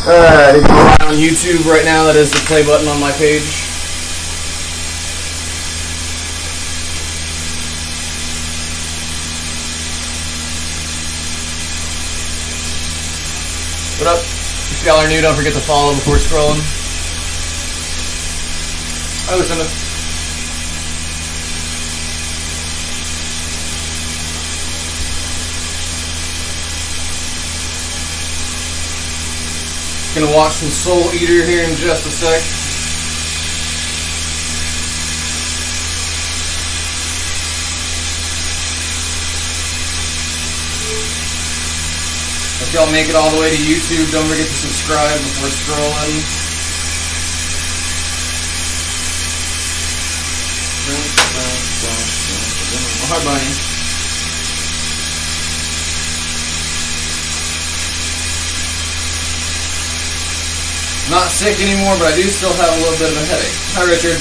Alright, if you're on YouTube right now, that is the play button on my page. What up? If y'all are new, don't forget to follow before scrolling. Hi, Lucinda. Gonna watch some Soul Eater here in just a sec. If y'all make it all the way to YouTube, don't forget to subscribe before scrolling. Oh, hi, Bunny. Not sick anymore, but I do still have a little bit of a headache. Hi, Richard.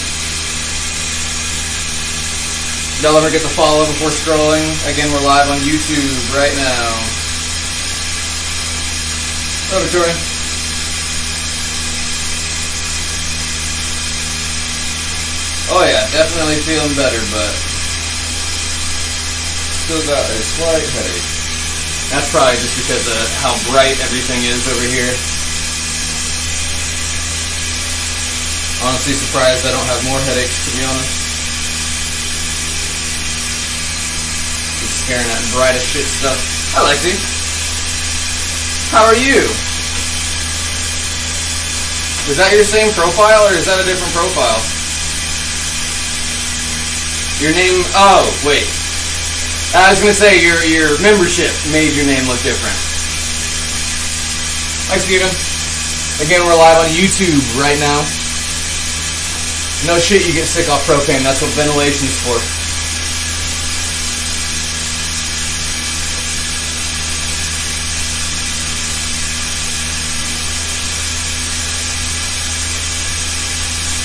Y'all ever get to follow before scrolling? Again, we're live on YouTube right now. Hello, Victoria. Oh yeah, definitely feeling better, but still got a slight headache. That's probably just because of how bright everything is over here. Honestly surprised I don't have more headaches, to be honest. Just staring at bright as shit stuff. Hi, Lexi. How are you? Is that your same profile, or is that a different profile? Your name, oh, wait. I was gonna say, your membership made your name look different. Hi, Steven. Again, we're live on YouTube right now. No shit, you get sick off propane. That's what ventilation's for.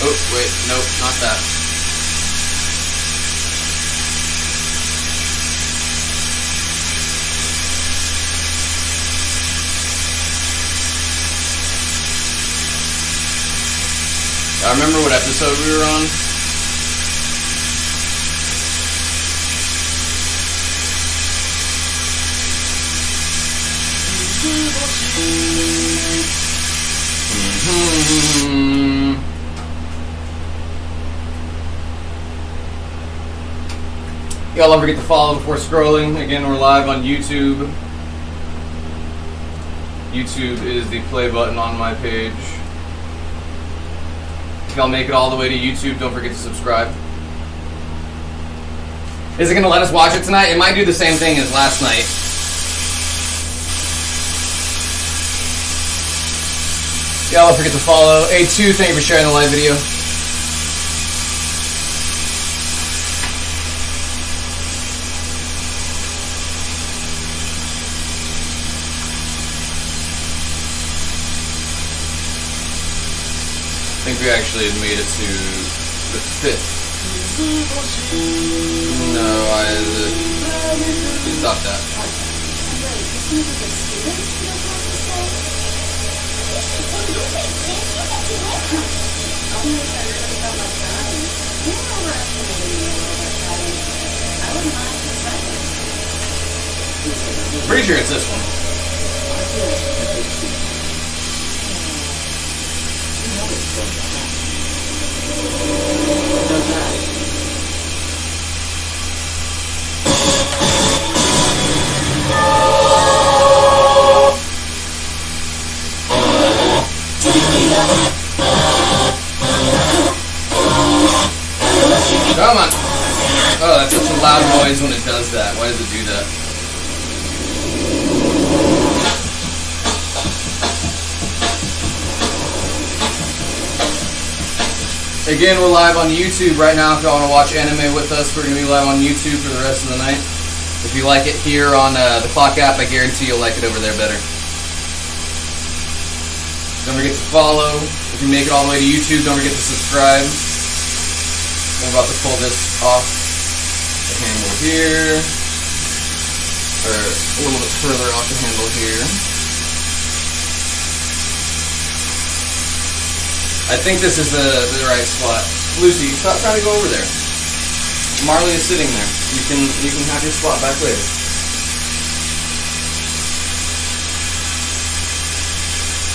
Oh, wait, nope, not that. I remember what episode we were on. Y'all don't forget to follow before scrolling. Again, we're live on YouTube. YouTube is the play button on my page. If y'all make it all the way to YouTube, don't forget to subscribe. Is it going to let us watch it tonight? It might do the same thing as last night. Y'all don't forget to follow. A2, thank you for sharing the live video. I think we actually had made it to the 5th. No, stop that. Pretty sure it's this one. Come on! Oh, that's such a loud noise when it does that. Why does it do that? Again, we're live on YouTube right now. If y'all want to watch anime with us, we're going to be live on YouTube for the rest of the night. If you like it here on the Clock app, I guarantee you'll like it over there better. Don't forget to follow. If you make it all the way to YouTube, don't forget to subscribe. I'm about to pull this off the handle here, or a little bit further off the handle here. I think this is the right spot. Lucy, stop trying to go over there. Marley is sitting there. You can have your spot back later.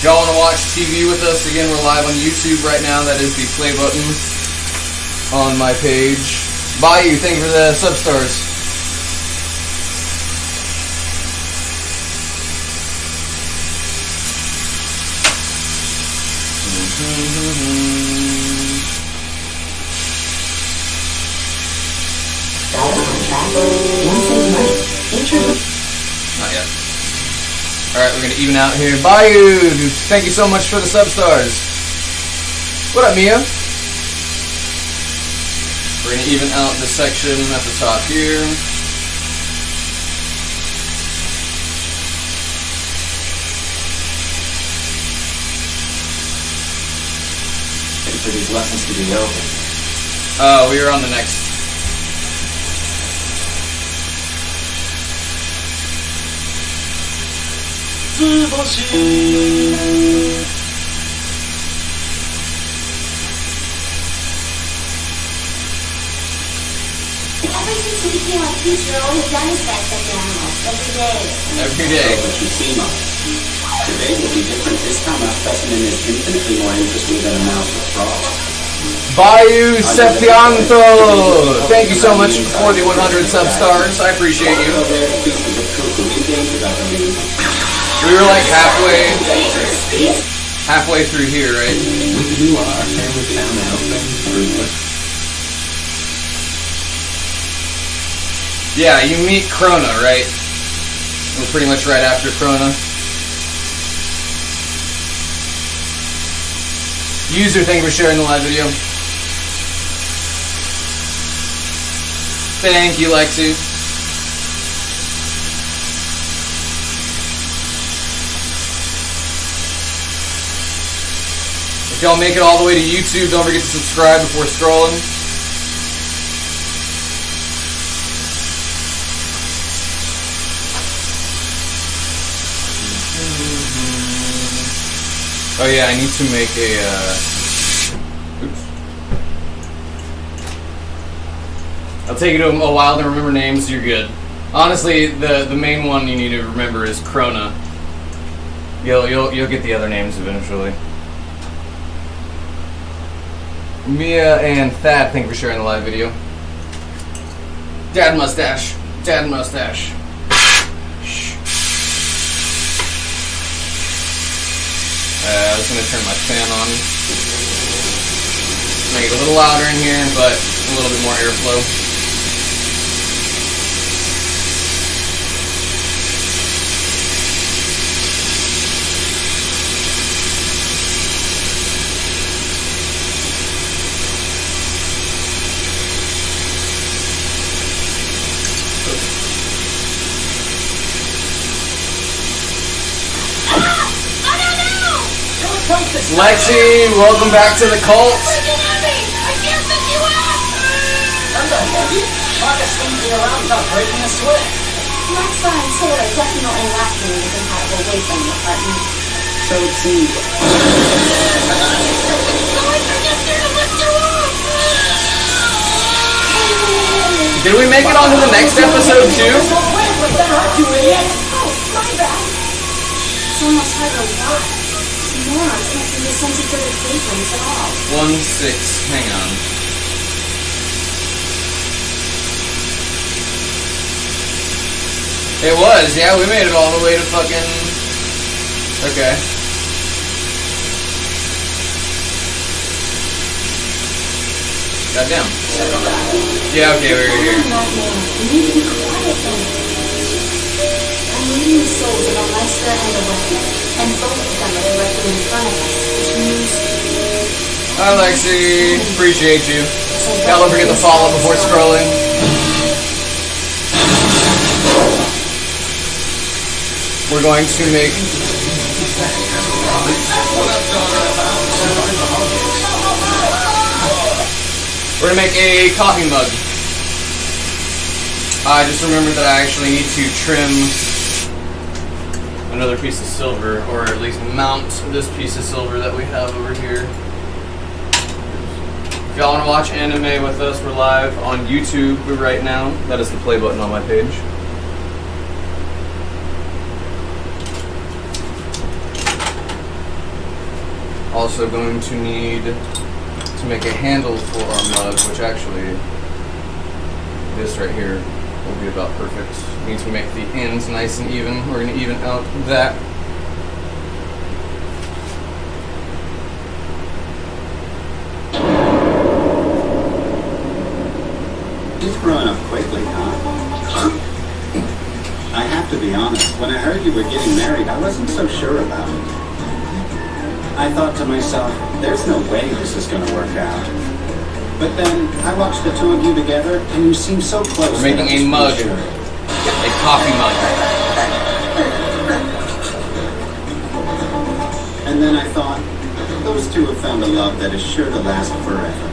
If y'all want to watch TV with us, again, we're live on YouTube right now. That is the play button on my page. Bayou, thank you for the substars. Not yet. Alright, we're gonna even out here. Bayou, thank you so much for the substars. What up, Mia? We're gonna even out this section at the top here. Ready for these lessons to be over. Oh, we are on the next. Ever since we became a teacher, all we've done is dissect animals every day. Every day. What you see, Mom. Today will be different. This time our specimen is infinitely more interesting than a mouse or frog. Bayou Septianto! Thank you so much for the 100 substars. I appreciate you. We were like halfway through here, right? You are family found helping. Yeah, you meet Krona, right? We're pretty much right after Krona. User, thank you for sharing the live video. Thank you, Lexi. If y'all make it all the way to YouTube, don't forget to subscribe before scrolling. Oh yeah, I need to make a, oops. I'll take it a while to remember names, you're good. Honestly, the main one you need to remember is Krona. You'll get the other names eventually. Mia and Thad, thank you for sharing the live video. Dad mustache. Dad mustache. I was going to turn my fan on. Make it a little louder in here, but a little bit more airflow. Lexi, welcome back to the cult. I can't pick you up! I'm not heavy. Marcus swings me around without breaking a sweat. Maxwell and Taylor definitely lacking the compatible wavelength department. So it seems. Did we make it on to the next episode too? Oh, my bad. It's almost hard to watch. Neurons can't seem to sense each other's wavelengths at all. 1-6, hang on. It was, yeah, we made it all the way to fucking... Okay. Goddamn. Yeah, okay, we're here. You need to be quiet then. I'm reading the souls of Alester and Owen, and both of them are directly in front of us, which means... Hi, Lexi. Appreciate you. Y'all don't forget to follow before scrolling. We're going to make... We're going to make a coffee mug. I just remembered that I actually need to trim another piece of silver, or at least mount this piece of silver that we have over here. If y'all want to watch anime with us, we're live on YouTube right now. That is the play button on my page. Also going to need to make a handle for our mug, which actually this right here will be about perfect. We need to make the ends nice and even. We're going to even out that. He's growing up quickly, huh? I have to be honest, when I heard you were getting married, I wasn't so sure about it. I thought to myself, there's no way this is going to work out. But then I watched the two of you together, and you seem so close. We're making a mug, a coffee mug. And then I thought, those two have found a love that is sure to last forever.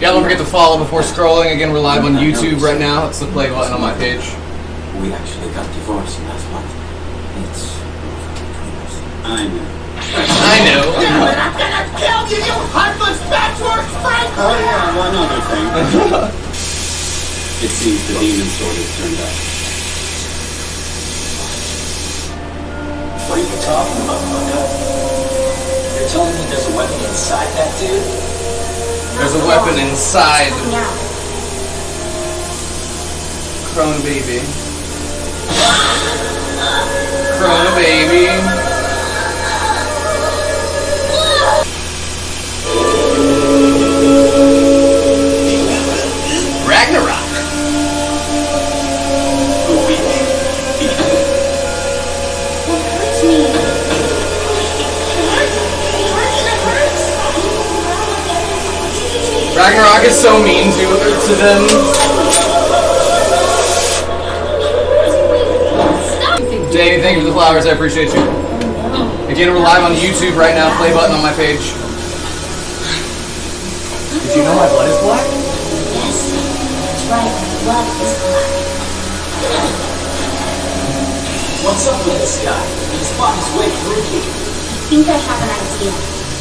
Yeah, don't forget to follow before scrolling. Again, we're live on YouTube right now. It's the play button on my page. We actually got divorced last month. It's between us. I know. I know. I'm gonna kill you, you heartless patchwork Frank! Oh yeah, one other thing. It seems the demon sword has turned up. What are you talking about, Bucko? You're telling me there's a weapon inside that dude? There's a weapon inside Coming out. Krona baby. Krona baby. Ragnarok. It hurts me. It hurts. Ragnarok is so mean to them. Danny, thank you for the flowers. I appreciate you. Again, we're live on YouTube right now. Play button on my page. Did you know my blood is black? Yes, that's right. Blood is black. What's up with this guy? His body's way freaky. I think I have an idea.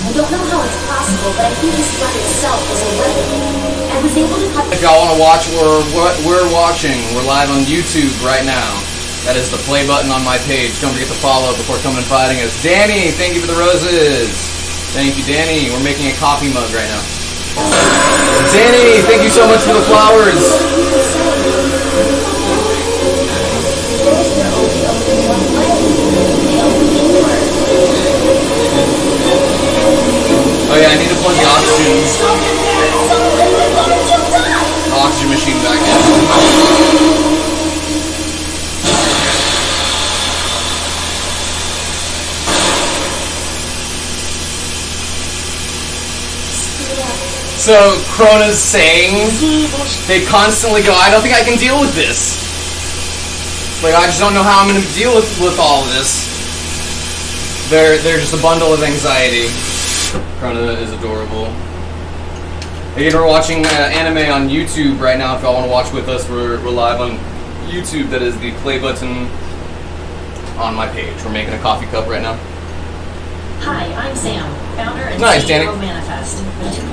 I don't know how it's possible, but I think his blood itself is a weapon. I was able to cut. If y'all want to watch what we're watching, we're live on YouTube right now. That is the play button on my page. Don't forget to follow before coming and fighting us. Danny, thank you for the roses. Thank you, Danny. We're making a coffee mug right now. Danny, thank you so much for the flowers. Oh yeah, I need to plug the oxygen machine back in. So Krona's saying they constantly go, I don't think I can deal with this. Like, I just don't know how I'm going to deal with all of this. They're just a bundle of anxiety. Krona is adorable. Again, we're watching anime on YouTube right now. If y'all want to watch with us, we're live on YouTube. That is the play button on my page. We're making a coffee cup right now. Hi, I'm Sam, founder and Nice, CEO Danny. of Manifest.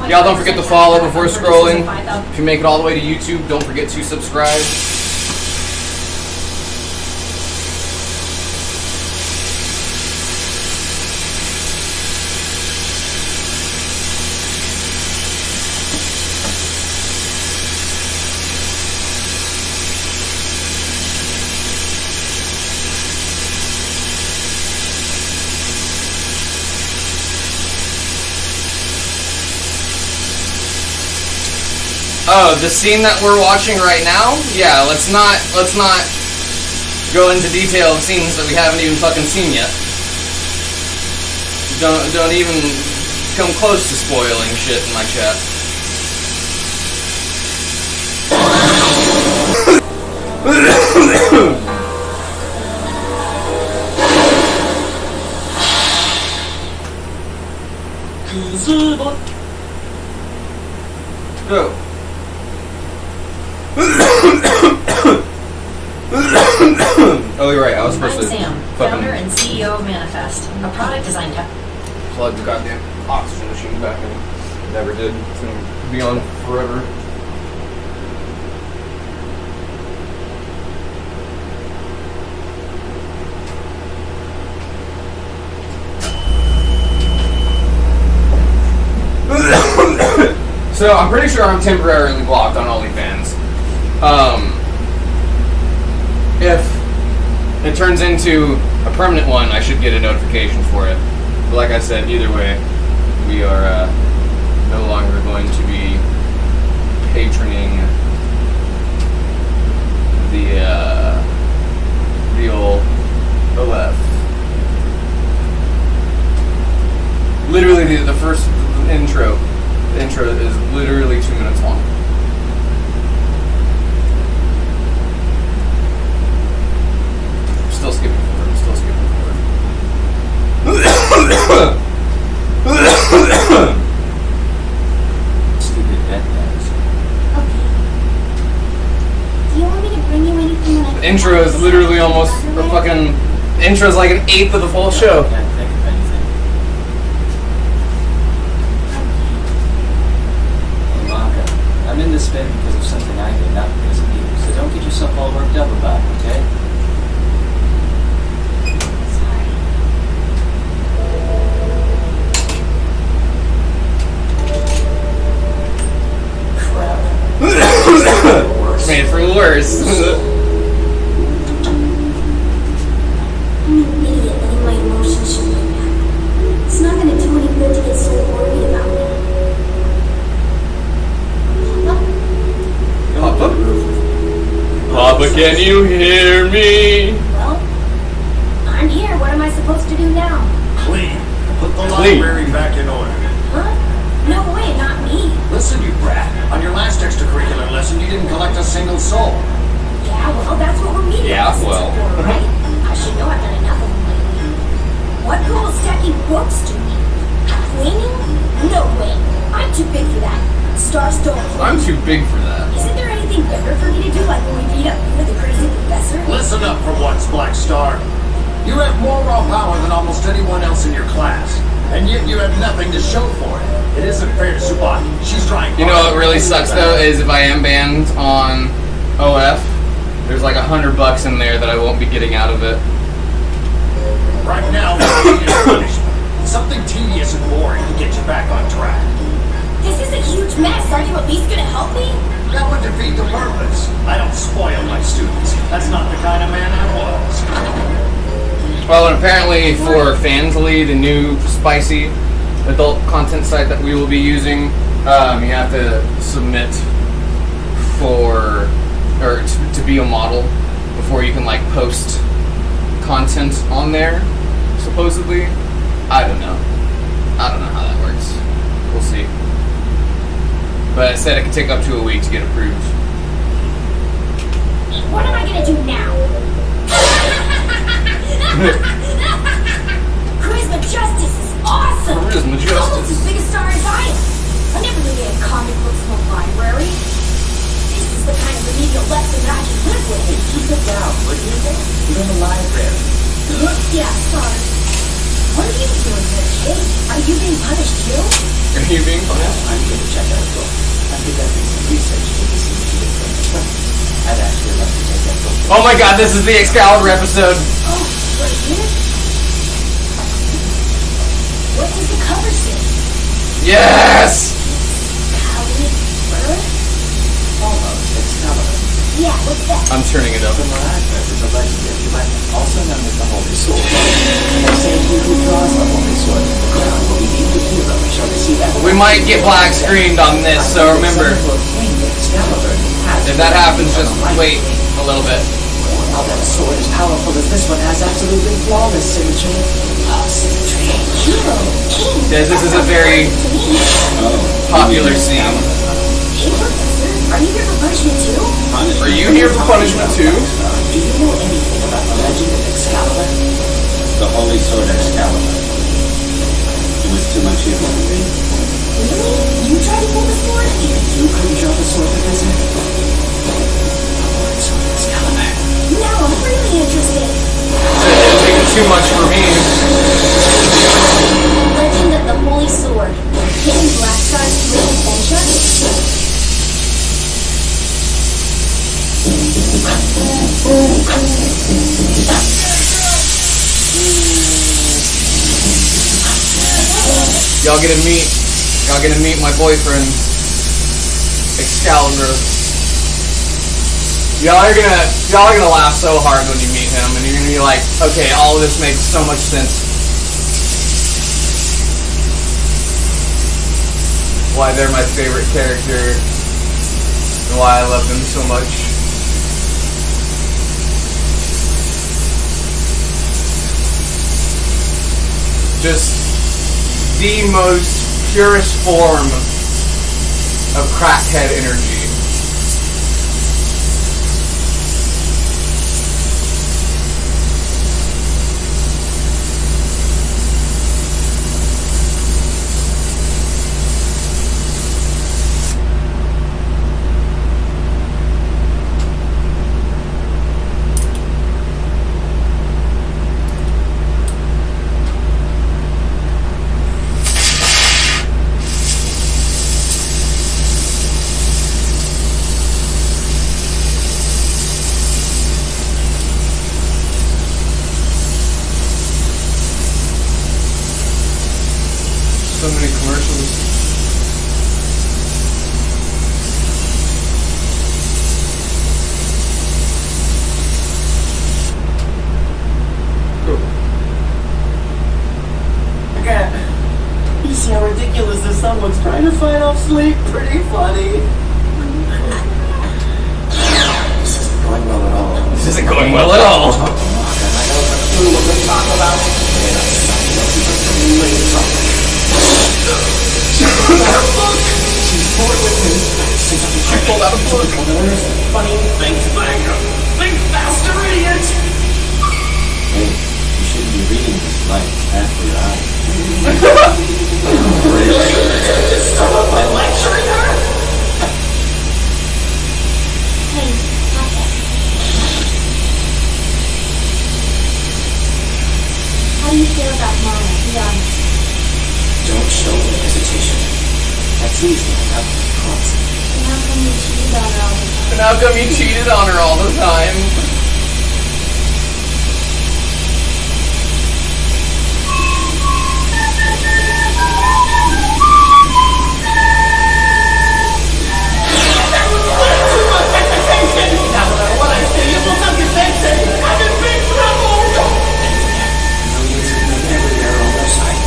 Y'all don't forget to follow before scrolling. If you make it all the way to YouTube, don't forget to subscribe. Oh, the scene that we're watching right now? Yeah, let's not go into detail of scenes that we haven't even fucking seen yet. Don't even come close to spoiling shit in my chat. Go. Oh, you're right. I was supposed I'm to Sam, founder and CEO of Manifest, a product design company. plug the goddamn oxygen machine back in. Never did. It's gonna be on forever. So I'm pretty sure I'm temporarily blocked on OnlyFans. If it turns into a permanent one, I should get a notification for it. But like I said, either way, we are no longer going to be patroning the old OF. Literally, the first intro. The intro is literally 2 minutes long. Still skipping forward. Still skipping forward. Stupid vet bags. Okay. Do you want me to bring you anything when I The intro is literally almost the fucking. The intro is like an eighth of the full show. Can't think of anything. Hey, Blanca, I'm in this bed because of something I did, not because of you. So don't get yourself all worked up about it, okay? Sorry. Crap. Made for worse. I'm an idiot letting my emotions show like that. It's not gonna do any good to get so worried about me. Papa? Papa, can you hear me? Well, I'm here. What am I supposed to do now? Clean. Put the Clean. library back in order. Huh? No way, not me. Listen, you brat. On your last extracurricular lesson, you didn't collect a single soul. Yeah, well, that's what we're meeting Yeah, lessons well. for, right? I should know I've done enough of them lately. What good will stacking books do me? Cleaning? No way. I'm too big for that. Stars don't clean. I'm too big for that. Isn't there anything better for me to do, like when we beat up you and the crazy professor? Listen up for once, Black Star. You have more raw power than almost anyone else in your class, and yet you have nothing to show for it. It isn't fair to Tsubaki. She's trying. You know what really sucks though is if I am banned on OF, there's like $100 in there that I won't be getting out of it. Right now, what we need is punishment. Something tedious and boring to get you back on track. This is a huge mess. Are you at least gonna help me? That would defeat the purpose. I don't spoil my students. That's not the kind of man I was. Well, and apparently for Fansly, the new spicy adult content site that we will be using, you have to submit for, or to be a model before you can like post content on there, supposedly. I don't know. I don't know how that works. We'll see. But it said it could take up to a week to get approved. What am I gonna do now? Charisma Justice is awesome! Charisma You're almost Justice. as big a star as I am. I never really had comic books in the library. This is the kind of remedial lesson that I can live with. Keep it down, would you? You're in the library. Yeah, sorry. What are you doing here, kid? Are you being punished too? Are you being punished? I'm going to check out a book. I think I did some research to this thing. I'd actually like to take that book. Oh my god, this is the Excalibur episode. Oh, right here? What does the cover say? Yes! Caliber? Almost Excalibur. Yeah, what's that? I'm turning it up. The Miragos is a legendary weapon, also known as the Holy Sword. And they say he who draws the Holy Sword from the ground will be deemed a hero and shall receive that. We might get black screened on this, so remember, if that happens, just wait a little bit. Now that a sword as powerful as this one has absolutely flawless symmetry. Oh, symmetry. Hero, king. Yes, this is a very popular scene. Hey, Professor, are you here for punishment too? Are you here for punishment too? Do you know anything about the legend of Excalibur? The Holy Sword Excalibur. It was too much evil for me. Really? You tried to pull the sword? You couldn't draw the sword, Professor? The Holy Sword Excalibur. Now I'm really interested. y'all get to meet my boyfriend, Excalibur. Y'all are gonna laugh so hard when you meet him, and you're gonna be like, okay, all of this makes so much sense. Why they're my favorite character, and why I love them so much. Just the most purest form of crackhead energy. So many commercials. Cool. You see how ridiculous this someone's trying to fight off sleep? Pretty funny. This isn't going well at all. This isn't going well at all. And I don't have a clue what to talk about. And I'm signing up for some late talk. She's pulled out a book! She's bored with me. She pulled out a book. Funny. Think faster, idiot! Hey, you shouldn't be reading this light after your eyes. Stop by lecturing her! Hey, stop it. How do you feel about Mona? Be honest. Don't show me hesitation. That's easy. I'm constant. And how come you cheated on her all the time? And how come you cheated on her all the time? Now, no matter what I say, you will not get vented. I'm in big trouble! No need to make every error on their side.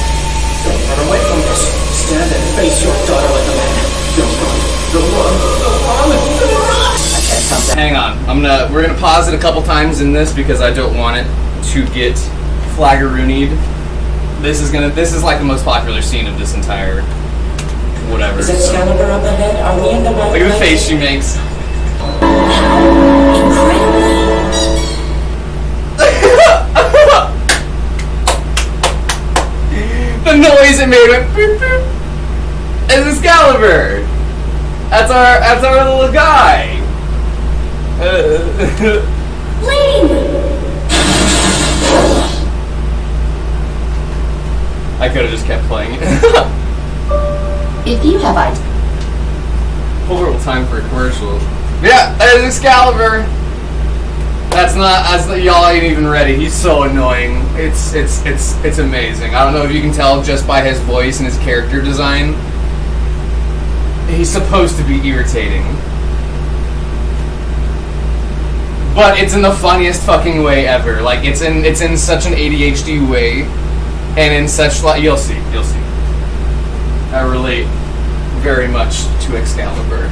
Don't run away from this. Stand and face your daughter like a man. Don't run. Don't run. Don't run. Don't run. I can't come down. Hang on. We're gonna pause it a couple times in this because I don't want it to get flaggeroonied. This is like the most popular scene of this entire whatever. Is Excalibur up ahead? Are we in the right Look at the direction? face she makes. The noise it made went boop boop. It's Excalibur. That's our little guy. I could have just kept playing it. If you have ideas. Horrible time for a commercial. Yeah, it's Excalibur. That's y'all ain't even ready. He's so annoying. It's amazing. I don't know if you can tell just by his voice and his character design. He's supposed to be irritating. But it's in the funniest fucking way ever. Like it's in such an ADHD way, and in such like you'll see. I relate very much to Excalibur.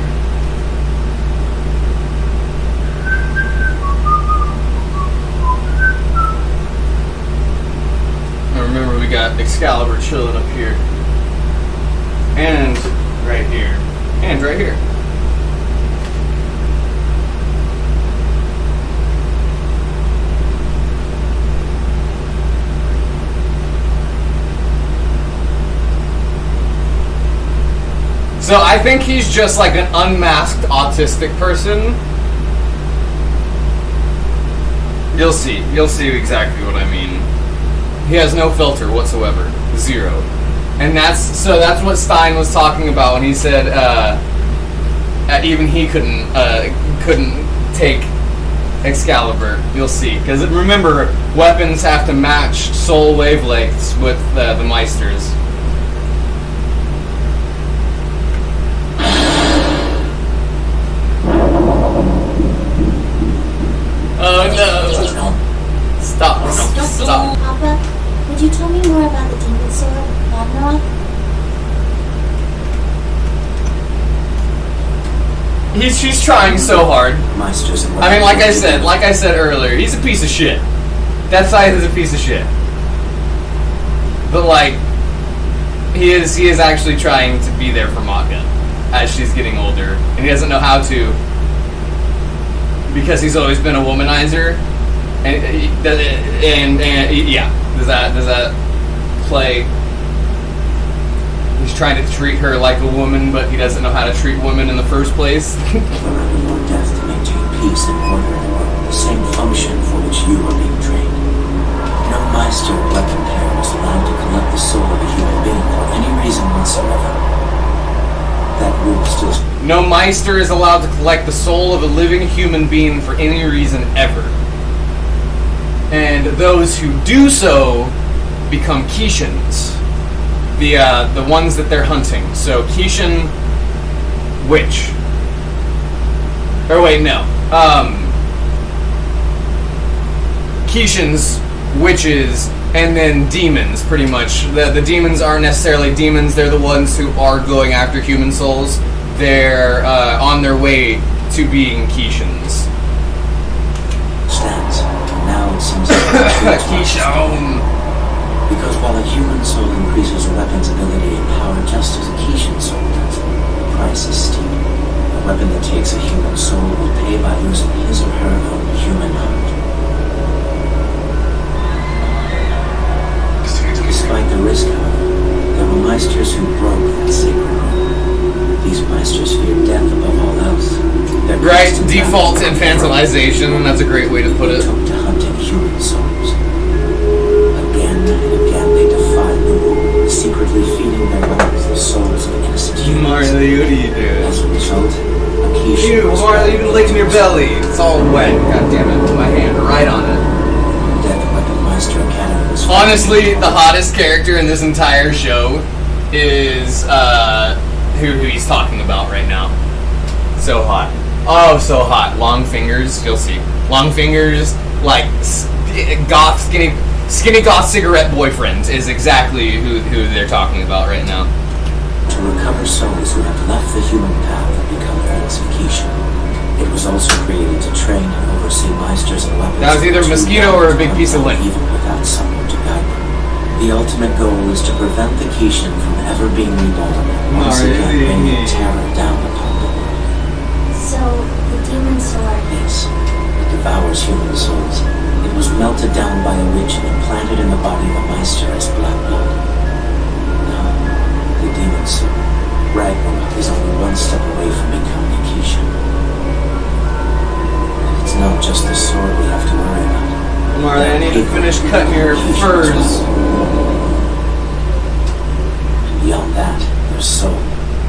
Now remember, we got Excalibur chilling up here, and right here, and right here. So I think he's just like an unmasked autistic person. You'll see exactly what I mean. He has no filter whatsoever, zero. And that's what Stein was talking about when he said even he couldn't take Excalibur. You'll see, because remember, weapons have to match soul wavelengths with the Meisters. She's trying so hard. Meisters and I mean, like I said earlier, he's a piece of shit. That side is a piece of shit. But like, he is actually trying to be there for Maka as she's getting older, and he doesn't know how to because he's always been a womanizer. And yeah, does that play? He's trying to treat her like a woman, but he doesn't know how to treat women in the first place. Allowing your death to maintain peace and order in the world, the same function for which you are being trained. No Meister of weapon care was allowed to collect the soul of a human being for any reason whatsoever. That rule still... No Meister is allowed to collect the soul of a living human being for any reason ever. And those who do so become Kishins. The ones that they're hunting. So Kishin witch. Or wait, no. Kishins, witches, and then demons, pretty much. The demons aren't necessarily demons, they're the ones who are going after human souls. They're on their way to being Kishins. Stands. Now it seems like Kishon! Because while a human soul increases a weapon's ability and power just as a Kishin soul does, the price is steep. A weapon that takes a human soul will pay by losing his or her own human heart. Despite the risk, however, there were Meisters who broke that sacred rule. These Meisters feared death above all else. Their Right, constant default battle infantilization, that's a great way to put it. took to hunting human souls. Again and again they defied the rule, secretly feeding their weapons the souls of innocent humans. Marley, what are you doing? As a result, a Kishin Ew, was Marley, you've been licking your belly. It's all wet. God damn it, put my hand right on it. Death Weapon Meister Academy was Honestly, the hottest character in this entire show is who he's talking about right now. So hot. Oh, so hot. Long fingers, you'll see. Long fingers, like goth, skinny goth cigarette boyfriend is exactly who they're talking about right now. to recover souls who have left the human path and become heirs of Kishin. It was also created to train and oversee Meisters and weapons. That was either a mosquito or a big piece of lint. Even without someone to guide them. The ultimate goal is to prevent the Kishin from ever being reborn and once again bringing terror down upon the world. So, the demon sword. Yes, it devours human souls. It was melted down by a witch and implanted in the body of a Meister as black blood. Now, the demon sword, Ragnarok, is only one step away from becoming a Kishin. And it's not just the sword we have to worry about. Marley, I need to finish cutting your furs. And beyond that, there's Soul,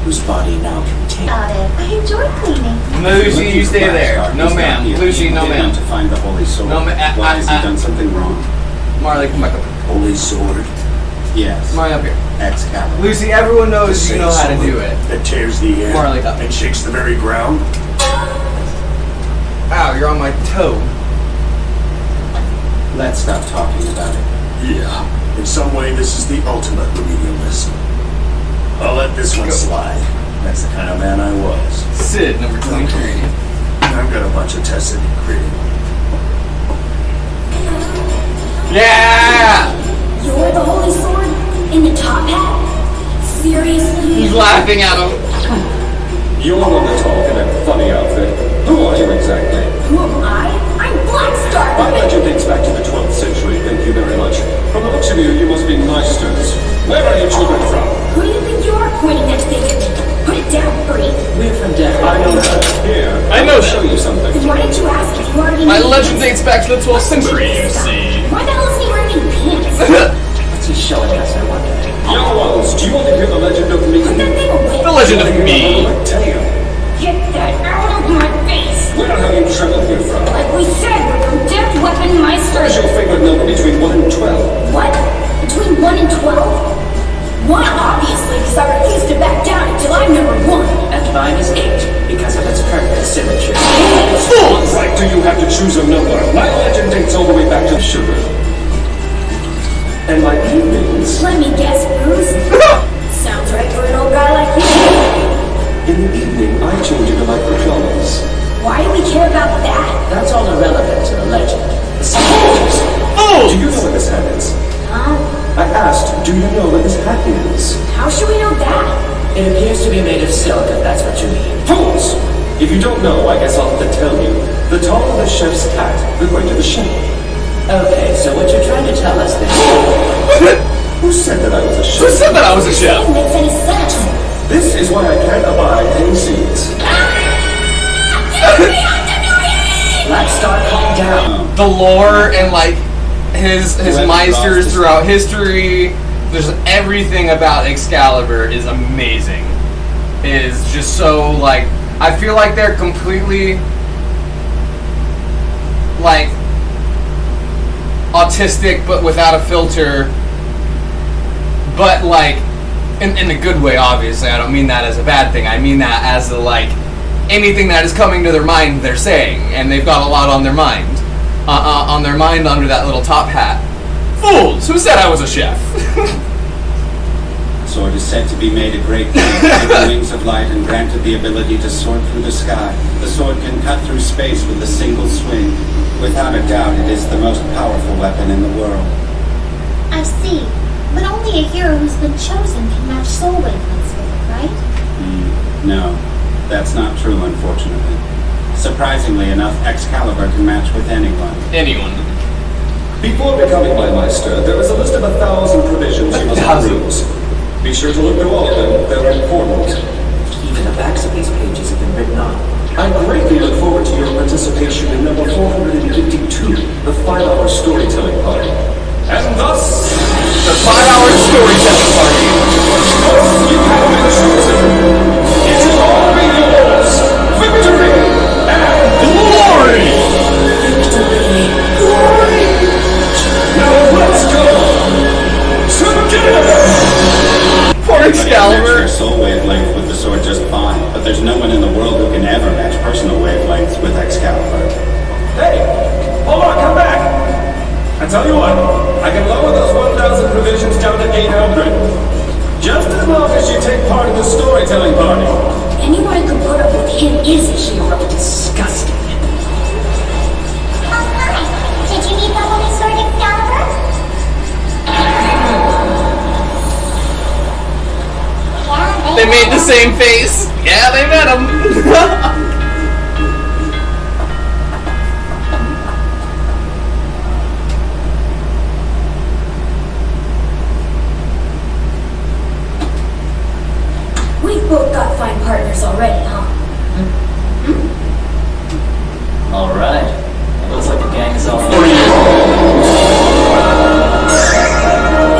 whose body now contains... Got it. I enjoy cleaning. Lucy, you stay there. No ma'am. Lucy, no ma'am. To find the holy sword. No, Why has he done something wrong? Marley, come back up. Holy sword. Yes. Marley, up here. Excalibur. Lucy, everyone knows you know how to do it. That tears the air Marley, up. and shakes the very ground. Ow, you're on my toe. Let's stop talking about it. Yeah. In some way, this is the ultimate remedial lesson. I'll let this one slide. That's the kind of man I was. Sid, number 23. I've got a bunch of tests in ingredient. Yeah! You're the holy sword? In the top hat? Seriously? He's laughing at him. You're on the talk in a funny outfit. Who are you exactly? Who am I? I'm Blackstar! My legend dates back to the 12th century, thank you very much. From the looks of you, you must be Meisters. Where are your children from? Who do you think you are pointing that thing at me? Put it down, Bree. We're from Death. I know that. Here, I know I'll show you something. Then why didn't you ask if you already My knew? legend dates back to the 12th century, you see. Why the hell isn't he wearing any pants? What's he showing us, I wonder? Young ones, do you want to hear the legend of me? Put that thing away. The legend of me. Tale. Get that out of my face! Where have you traveled here from? Like we said, we're from Death Weapon What is Meister. your favorite number between 1 and 12? What? Between 1 and 12? 1, obviously, because I refuse to back down until I'm number 1. And mine is 8, because of its perfect symmetry. What right do you have to choose a number? My legend dates all the way back to sugar. And my evenings, Let me guess, Bruce. Sounds right for an old guy like you. in the evening, I change into my pajamas. Why do we care about that? That's all irrelevant to the legend. The scientists. Do you know what this hat is? Huh? I asked, do you know what this hat is? How should we know that? It appears to be made of silk, if that's what you mean. Fools! If you don't know, I guess I'll have to tell you. The taller the chef's hat, the greater the chef. Okay, so what you're trying to tell us then? Who said that I was a Who chef? said that I was a chef? It makes any sense. This is why I can't abide any scenes. Black Star, calm down. The lore and like his meisters throughout history. There's everything about Excalibur is amazing. Is just so like I feel like they're completely like autistic but without a filter, but like in a good way. Obviously, I don't mean that as a bad thing. I mean that as a like anything that is coming to their mind they're saying, and they've got a lot on their mind. Under that little top hat. Fools! Who said I was a chef? Sword is said to be made of great with the wings of light and granted the ability to soar through the sky. The sword can cut through space with a single swing. Without a doubt, it is the most powerful weapon in the world. I see. But only a hero who's been chosen can match soul wavelengths with it, right? No, that's not true, unfortunately. Surprisingly enough, Excalibur can match with anyone. Anyone. Before becoming my Meister, there is a list of 1,000 provisions you must peruse. Be sure to look through all of them, they're important. Even the backs of these pages have been written on. I greatly look forward to your participation in number 452, the 5-hour storytelling party. And thus, The 5-hour storytelling party. you have been chosen. It will all be yours. Victory and glory! Glory! Now let's go together! Poor Match Excalibur. their soul wavelength with the sword just fine, but there's no one in the world who can ever match personal wavelengths with Excalibur. Hey, hold on, come back! I tell you what, I can lower those 1,000 provisions down to 800. Just as long as you take part in the storytelling party. Anyone who can put up with him is a hero. Disgusting. Oh, hi. Did you meet the Holy Sword Excalibur? Yeah, They made the same face. Yeah, they met him. We've both got fine partners already, huh? Alright. Looks like the gang is all for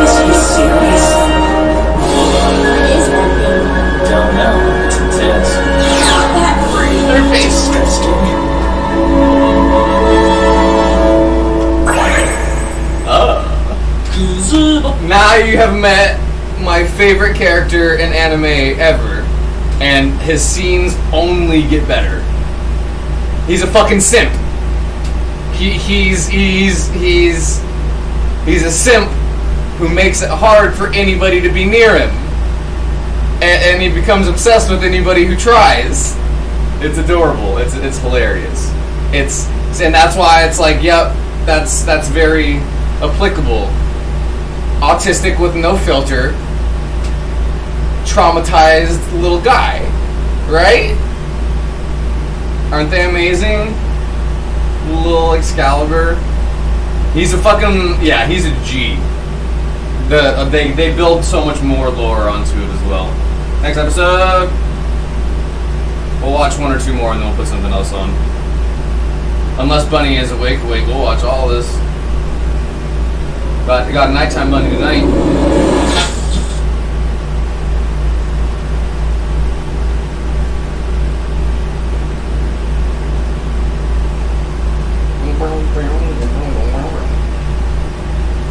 Is he serious? It is working. Don't know. It's intense. Their face. Now you have met my favorite character in anime ever, and his scenes only get better. He's a fucking simp. He's a simp who makes it hard for anybody to be near him, and he becomes obsessed with anybody who tries. It's adorable. It's hilarious. And that's why it's like, yep, that's very applicable. Autistic with no filter, traumatized little guy, right? Aren't they amazing? Little Excalibur. He's a fucking, yeah, he's a G. They build so much more lore onto it as well. Next episode, we'll watch 1 or 2 more and then we'll put something else on. Unless Bunny is awake, we'll watch all this. But I got a nighttime Bunny tonight.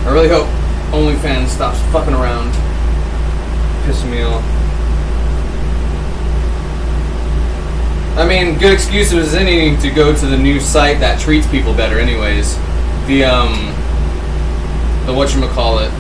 I really hope OnlyFans stops fucking around. Pissing me off. I mean, good excuse as any to go to the new site that treats people better anyways. The whatchamacallit.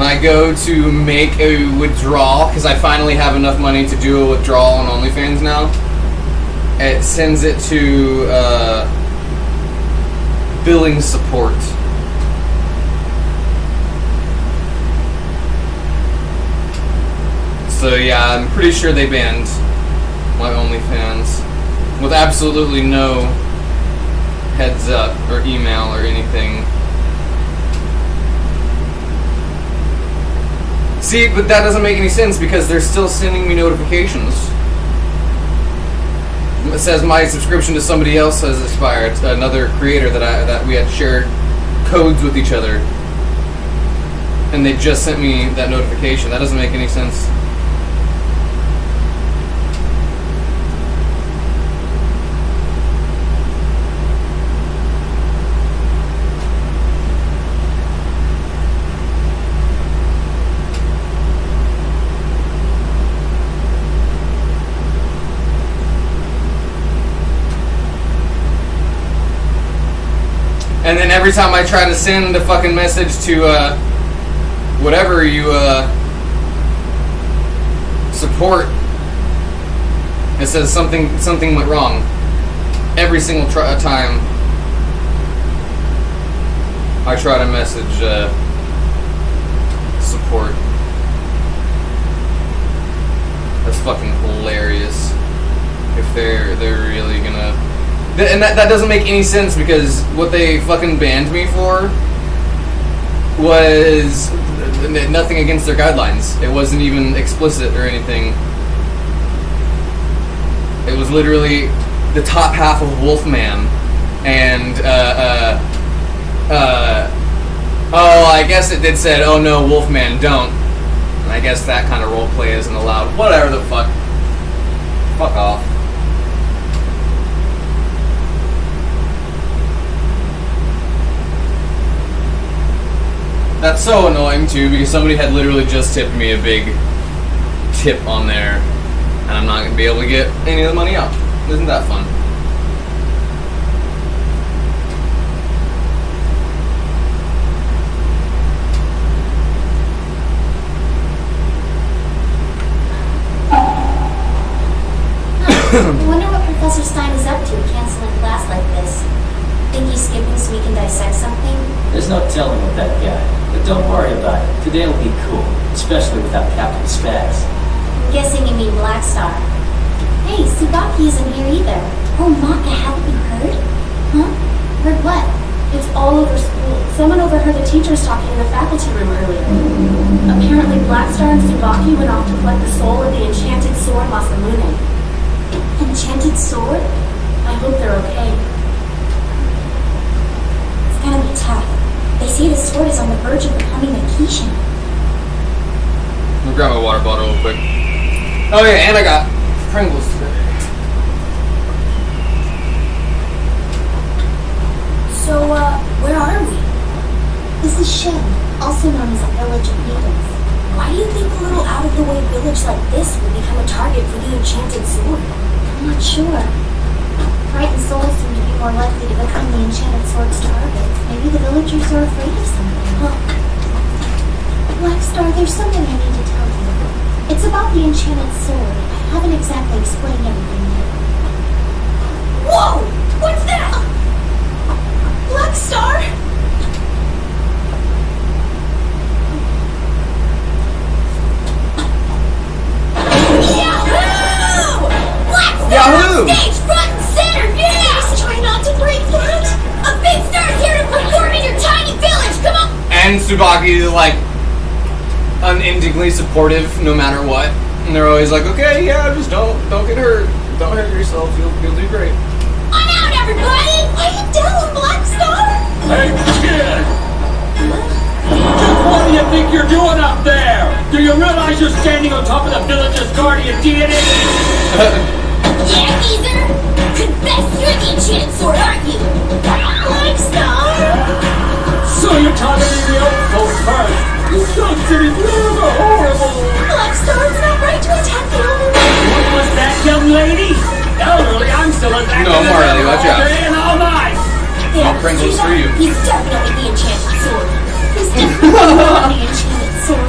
when I go to make a withdrawal, because I finally have enough money to do a withdrawal on OnlyFans now, it sends it to billing support. So yeah, I'm pretty sure they banned my OnlyFans with absolutely no heads up or email or anything. See, but that doesn't make any sense because they're still sending me notifications. It says my subscription to somebody else has expired, another creator that we had shared codes with each other, and they just sent me that notification. That doesn't make any sense. And then every time I try to send a fucking message to whatever you support, it says something went wrong. Every single time I try to message support. That's fucking hilarious. If they're really gonna. And that doesn't make any sense because what they fucking banned me for was nothing against their guidelines. It wasn't even explicit or anything. It was literally the top half of Wolfman and oh, I guess it did said, oh no, Wolfman, don't. And I guess that kind of roleplay isn't allowed. Whatever the fuck. Fuck off. That's so annoying too because somebody had literally just tipped me a big tip on there and I'm not going to be able to get any of the money out. Isn't that fun? I wonder what Professor Stein is up to canceling class like this. Think he's skipping so we can dissect something? There's no telling with that guy. But don't worry about it. Today will be cool. Especially without Captain Spaz. I'm guessing you mean Black Star. Hey, Tsubaki isn't here either. Oh, Maka, haven't you heard? Huh? Heard what? It's all over school. Someone overheard the teachers talking in the faculty room earlier. Apparently Black Star and Tsubaki went off to collect the soul of the enchanted sword Masamune. Enchanted sword? I hope they're okay. It's gonna be tough. They say the sword is on the verge of becoming a Kishin. I'll grab my water bottle real quick. Oh yeah, and I got Pringles today. So, where are we? This is Shen, also known as a village of needles. Why do you think a little out-of-the-way village like this would become a target for the enchanted sword? I'm not sure. Frightened souls seem to be more likely to become the enchanted sword's targets. Maybe the villagers are afraid of something. Huh. Black Star, there's something I need to tell you. It's about the enchanted sword. I haven't exactly explained everything yet. Whoa! What's that? Black Star? Yahoo! Black Star Yahoo! on stage, front and center, yeah! Just try not to break that. A big star's here to perform in your tiny village, come on! And Tsubaki is like unendingly supportive no matter what. And they're always like, okay, yeah, just don't get hurt. Don't hurt yourself, you'll do great. I'm out, everybody! Are you down, Black Star? Hey, kid! Just what do you think you're doing up there? Do you realize you're standing on top of the village's guardian deity? Yeah, Geezer! Confess you're the enchanted sword, aren't you? Black Star! So you're talking to the old folks first. You don't see you're horrible. Black Star, it's not right to attack the elderly. What was that, young lady? Elderly, I'm still as active No, Marley, as watch all out. day and all night. Yeah, Pringles see for that? you. He's definitely the enchanted sword. He's definitely not the enchanted sword.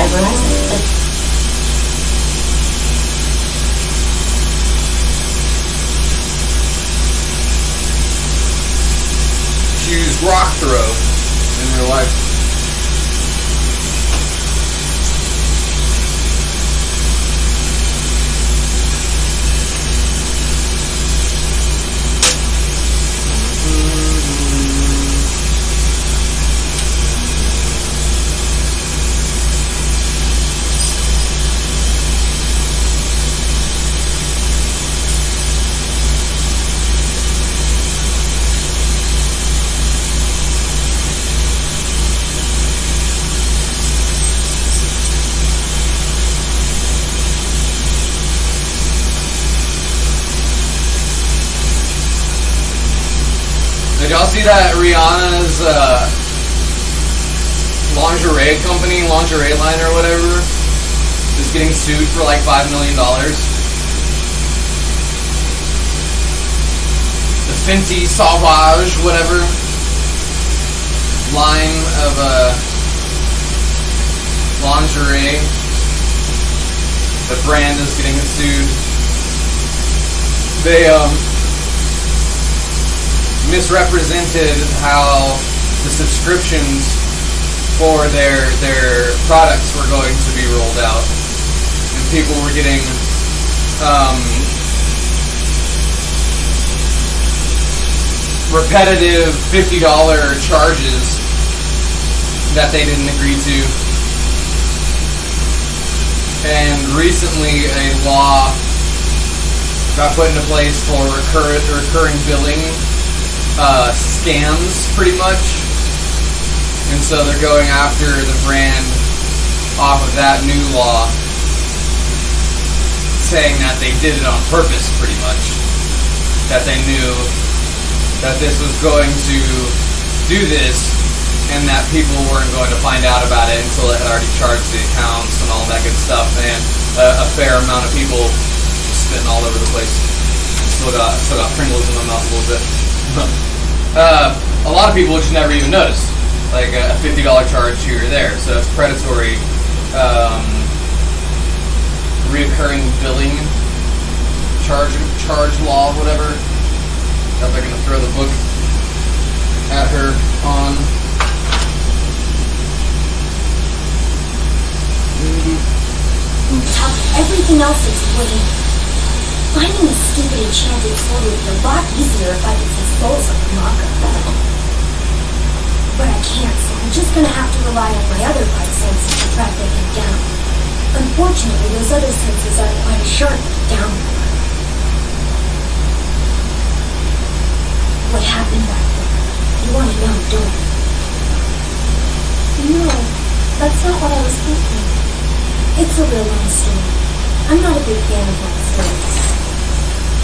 by Verizon. Use rock throw in real life. Did y'all see that Rihanna's lingerie company, lingerie line or whatever, is getting sued for like $5 million? The Fenty Sauvage, whatever, line of lingerie. The brand is getting sued. They misrepresented how the subscriptions for their products were going to be rolled out, and people were getting repetitive $50 charges that they didn't agree to. And recently a law got put into place for recurring billing scams, pretty much. And so they're going after the brand off of that new law, saying that they did it on purpose, pretty much. That they knew that this was going to do this, and that people weren't going to find out about it until it had already charged the accounts and all that good stuff. And a fair amount of people spitting all over the place. Still got Pringles in my mouth a little bit. A lot of people just never even noticed, like a $50 charge here or there. So it's predatory, reoccurring billing charge law, whatever. That they're gonna throw the book at her on. Top everything else is lame. Finding a stupid enchanted sword would be a lot easier if I could see souls like Maka. But I can't, so I'm just gonna have to rely on my other five senses to track that thing down. Unfortunately, those other senses aren't quite as sharp down there. What happened back there? You want to know, don't you? No, that's not what I was thinking. It's a real long story. I'm not a big fan of long stories.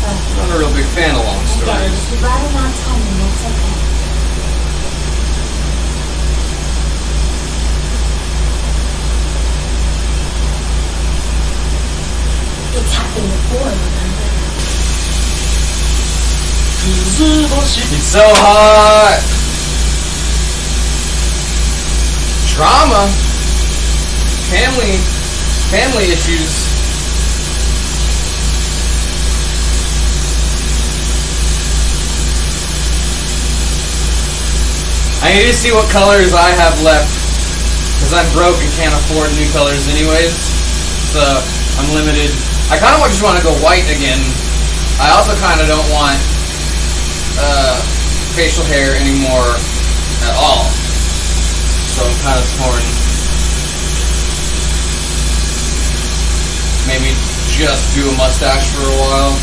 I'm not a real big fan of long I get it. stories. If you'd rather not tell me, that's okay. It's happened before, remember? It's so hot. Trauma. Family issues. I need to see what colors I have left, because I'm broke and can't afford new colors anyways. So I'm limited. I kind of just want to go white again. I also kind of don't want facial hair anymore at all. So I'm kind of torn. Maybe just do a mustache for a while.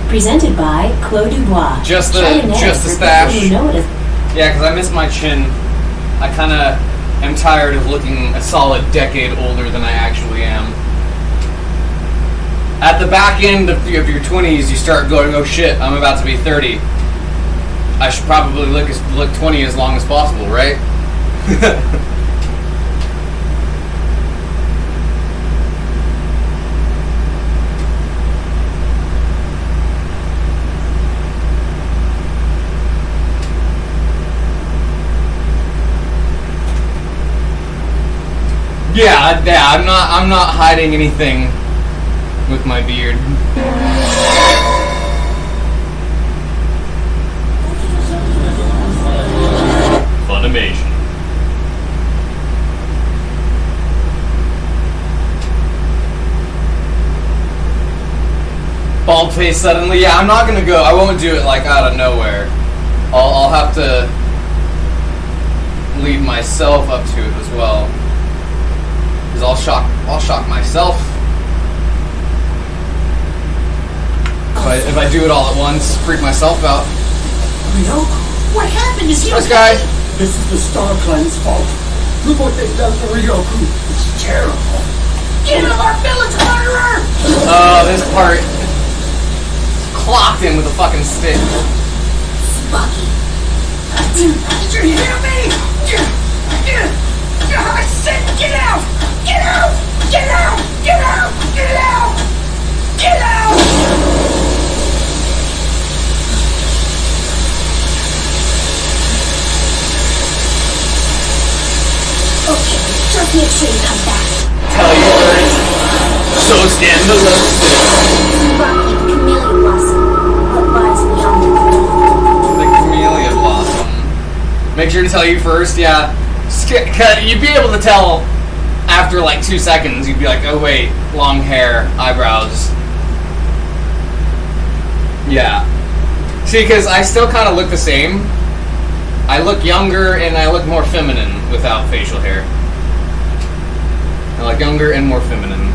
Presented by Clos du Bois. Just the Chardonnay stash. for people who know it as Yeah, because I miss my chin. I kind of am tired of looking a solid decade older than I actually am. At the back end of your 20s, you start going, oh shit, I'm about to be 30. I should probably look 20 as long as possible, right? Yeah, I'm not hiding anything with my beard. Funimation. Bald face suddenly. Yeah, I'm not gonna go. I won't do it like out of nowhere. I'll have to lead myself up to it as well. Because I'll shock myself. If I do it all at once, freak myself out. Ryoku, what happened? Is he This okay? guy. This is the Star Clan's fault. Look what they've done to Ryoku. It's terrible. Get out of our village, murderer! This part clocked him with a fucking stick. Bucky. Did you hear me? I said get out! Get out! Get out! Get out! Get out! Get out! Okay, just make sure you come back. Tell you first. So scandalous. Bucky, the Camellia Blossom. What lies beyond the grave? The Camellia Blossom. Make sure to tell you first, yeah. You'd be able to tell after like 2 seconds. You'd be like, oh wait, long hair, eyebrows. Yeah. See, because I still kind of look the same. I look younger and I look more feminine without facial hair. I look younger and more feminine.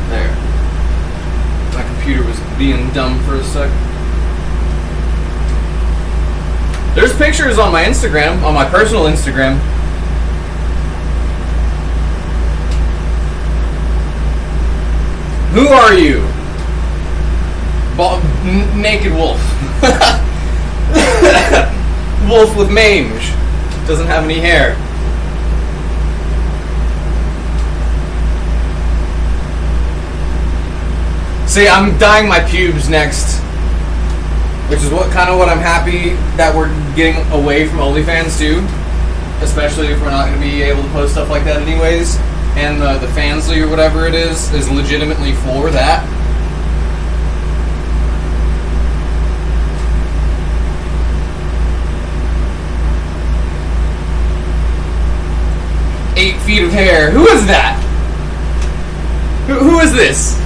There. My computer was being dumb for a sec. There's pictures on my Instagram, on my personal Instagram. Who are you? Naked wolf. Wolf with mange. Doesn't have any hair. See, I'm dyeing my pubes next. Which is what I'm happy that we're getting away from OnlyFans too. Especially if we're not going to be able to post stuff like that anyways. And the Fansly or whatever it is legitimately for that. "8 feet of hair." Who is that? Who is this?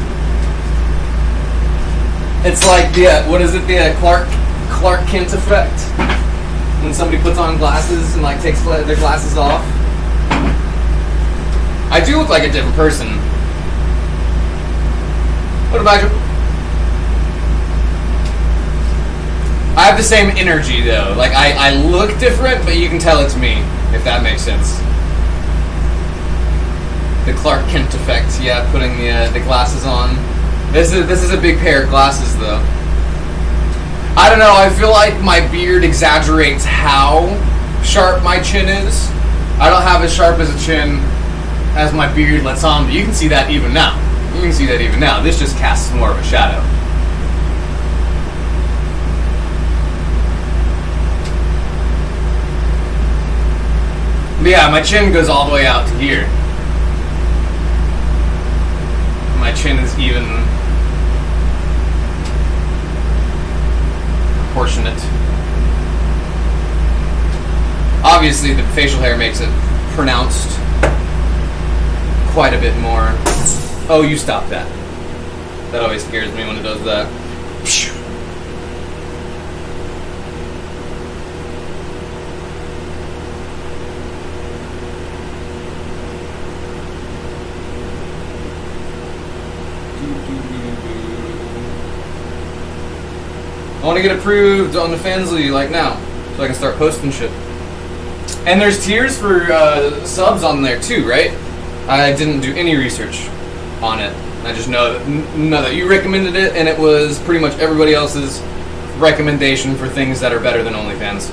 It's like the what is it? The Clark Kent effect. When somebody puts on glasses and like takes their glasses off. I do look like a different person. What about you? I have the same energy though. Like I look different, but you can tell it's me, if that makes sense. The Clark Kent effect, yeah, putting the glasses on. This is a big pair of glasses though. I don't know, I feel like my beard exaggerates how sharp my chin is. I don't have as sharp as a chin as my beard lets on, but you can see that even now. You can see that even now. This just casts more of a shadow. But yeah, my chin goes all the way out to here. My chin is even proportionate. Obviously, the facial hair makes it pronounced quite a bit more. Oh, you stop that. That always scares me when it does that. I want to get approved on the Fansly like now, so I can start posting shit. And there's tiers for subs on there too, right? I didn't do any research on it. I just know that you recommended it, and it was pretty much everybody else's recommendation for things that are better than OnlyFans.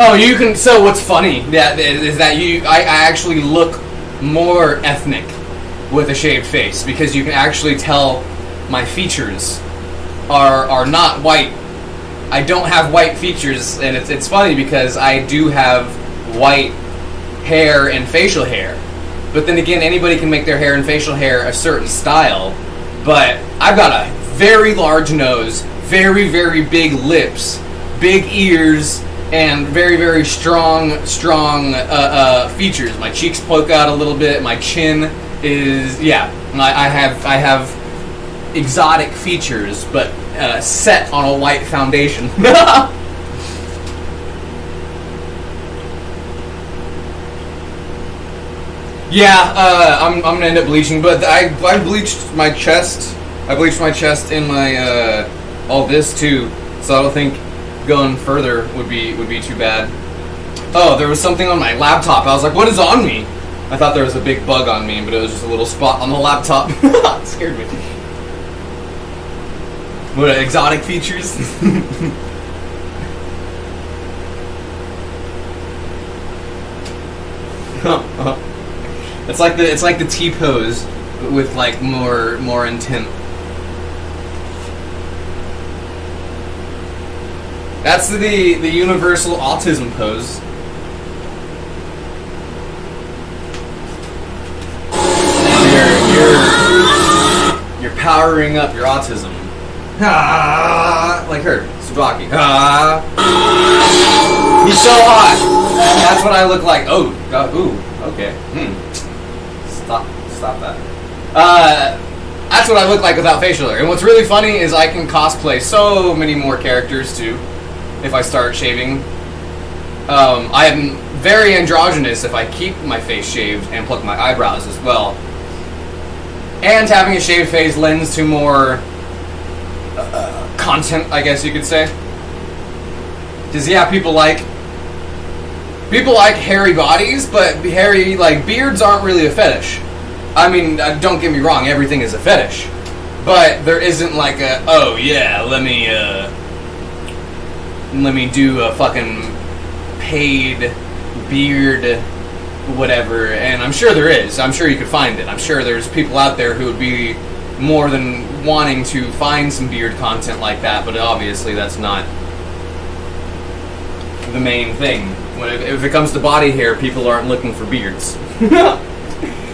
Oh, you can. So what's funny is that I actually look more ethnic with a shaved face, because you can actually tell my features are not white. I don't have white features, and it's funny because I do have white hair and facial hair. But then again, anybody can make their hair and facial hair a certain style. But I've got a very large nose, very, very big lips, big ears, and very, very strong features. My cheeks poke out a little bit. My chin is, yeah. I have exotic features, but set on a white foundation. Yeah, I'm gonna end up bleaching, but I bleached my chest. I bleached my chest in my all this too, so I don't think going further would be too bad. Oh, there was something on my laptop. I was like, what is on me? I thought there was a big bug on me, but it was just a little spot on the laptop. It scared me. What, exotic features? It's like the T-pose, but with like more intent. That's the universal autism pose. You're powering up your autism. Ah, like her, Tsubaki. Ah. He's so hot. That's what I look like. Oh, God, ooh, okay. Stop that. That's what I look like without facial hair. And what's really funny is I can cosplay so many more characters too if I start shaving. I am very androgynous if I keep my face shaved and pluck my eyebrows as well. And having a shaved face lends to more content, I guess you could say. Because yeah, people like hairy bodies, but hairy beards aren't really a fetish. I mean, don't get me wrong, everything is a fetish, but there isn't like a, oh yeah, let me do a fucking paid beard whatever. And I'm sure there is. I'm sure you could find it. I'm sure there's people out there who would be more than wanting to find some beard content like that, but obviously that's not the main thing. If it comes to body hair, people aren't looking for beards.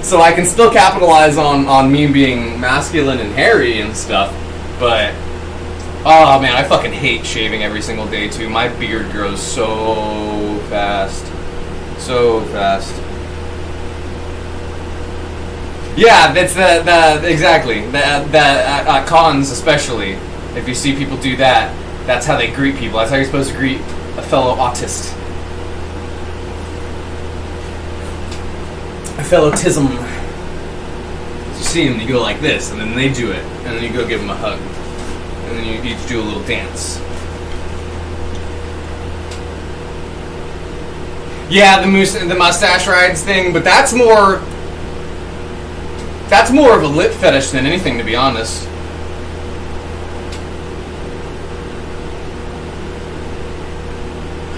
So I can still capitalize on me being masculine and hairy and stuff, but oh man, I fucking hate shaving every single day too. My beard grows so fast. So fast. Yeah, that's exactly. At cons especially, if you see people do that, that's how they greet people. That's how you're supposed to greet a fellow autist. A fellow tism. You see them, you go like this, and then they do it, and then you go give them a hug. And then you each do a little dance. Yeah, the mustache rides thing, but that's more of a lip fetish than anything, to be honest.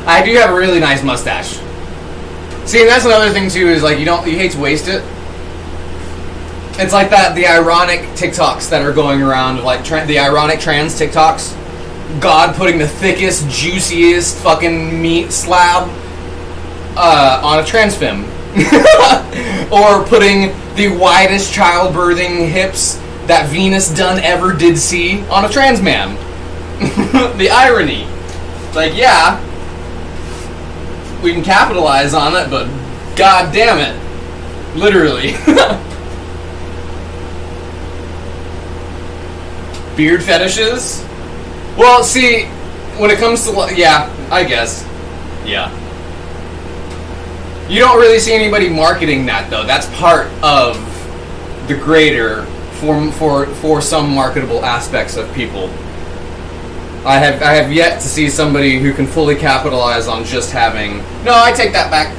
I do have a really nice mustache. See, and that's another thing too, is like you hate to waste it. It's like the ironic TikToks that are going around, like the ironic trans TikToks. God putting the thickest, juiciest fucking meat slab on a trans femme. Or putting the widest childbirthing hips that Venus Dunn ever did see on a trans man. The irony. Like, yeah, we can capitalize on it, but god damn it. Literally. Beard fetishes? Well, see, when it comes to, yeah, I guess. Yeah. You don't really see anybody marketing that though. That's part of the greater for some marketable aspects of people. I have yet to see somebody who can fully capitalize on just having. No, I take that back.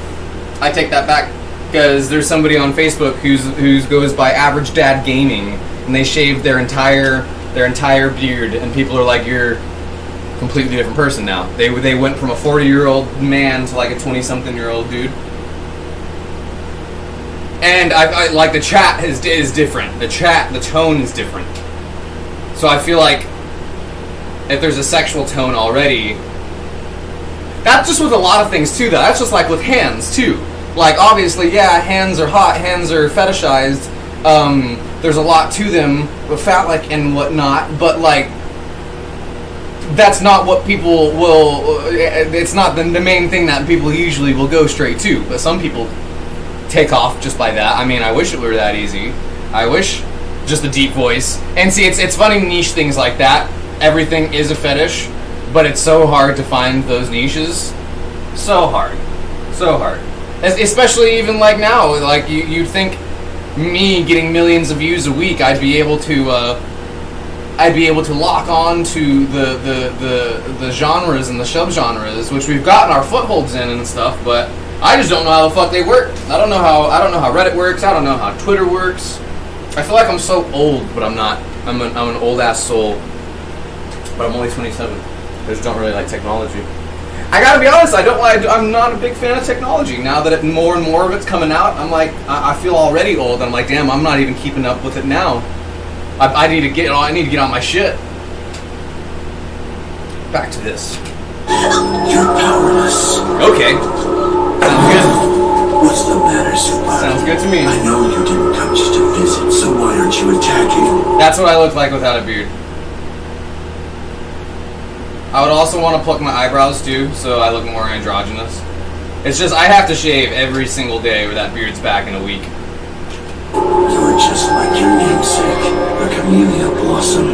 Because there's somebody on Facebook who goes by Average Dad Gaming, and they shaved their entire beard, and people are like, you're a completely different person now. They went from a 40-year-old man to like a 20-something-year-old dude. And I like the chat is different. The tone is different. So I feel like if there's a sexual tone already, that's just with a lot of things too. Though that's just like with hands too. Like obviously, yeah, hands are hot, hands are fetishized. There's a lot to them with phallic and whatnot, but like that's not what people will. It's not the main thing that people usually will go straight to. But some people take off just by that. I mean, I wish it were that easy. I wish just a deep voice. And see, it's funny niche things like that. Everything is a fetish, but it's so hard to find those niches. So hard. Especially even like now, like you'd think me getting millions of views a week, I'd be able to lock on to the genres and the subgenres, which we've gotten our footholds in and stuff, but I just don't know how the fuck they work. I don't know how Reddit works. I don't know how Twitter works. I feel like I'm so old, but I'm not. I'm an old ass soul. But I'm only 27. I just don't really like technology. I gotta be honest. I'm not a big fan of technology. Now that more and more of it's coming out, I'm like, I feel already old. I'm like, damn, I'm not even keeping up with it now. I need to get on my shit. Back to this. You're powerless. Okay. Sounds good. What's the matter, Tsubaki? Sounds good to me. I know you didn't come just to visit, so why aren't you attacking? That's what I look like without a beard. I would also want to pluck my eyebrows too, so I look more androgynous. It's just I have to shave every single day, or that beard's back in a week. You're just like your namesake, a camellia blossom.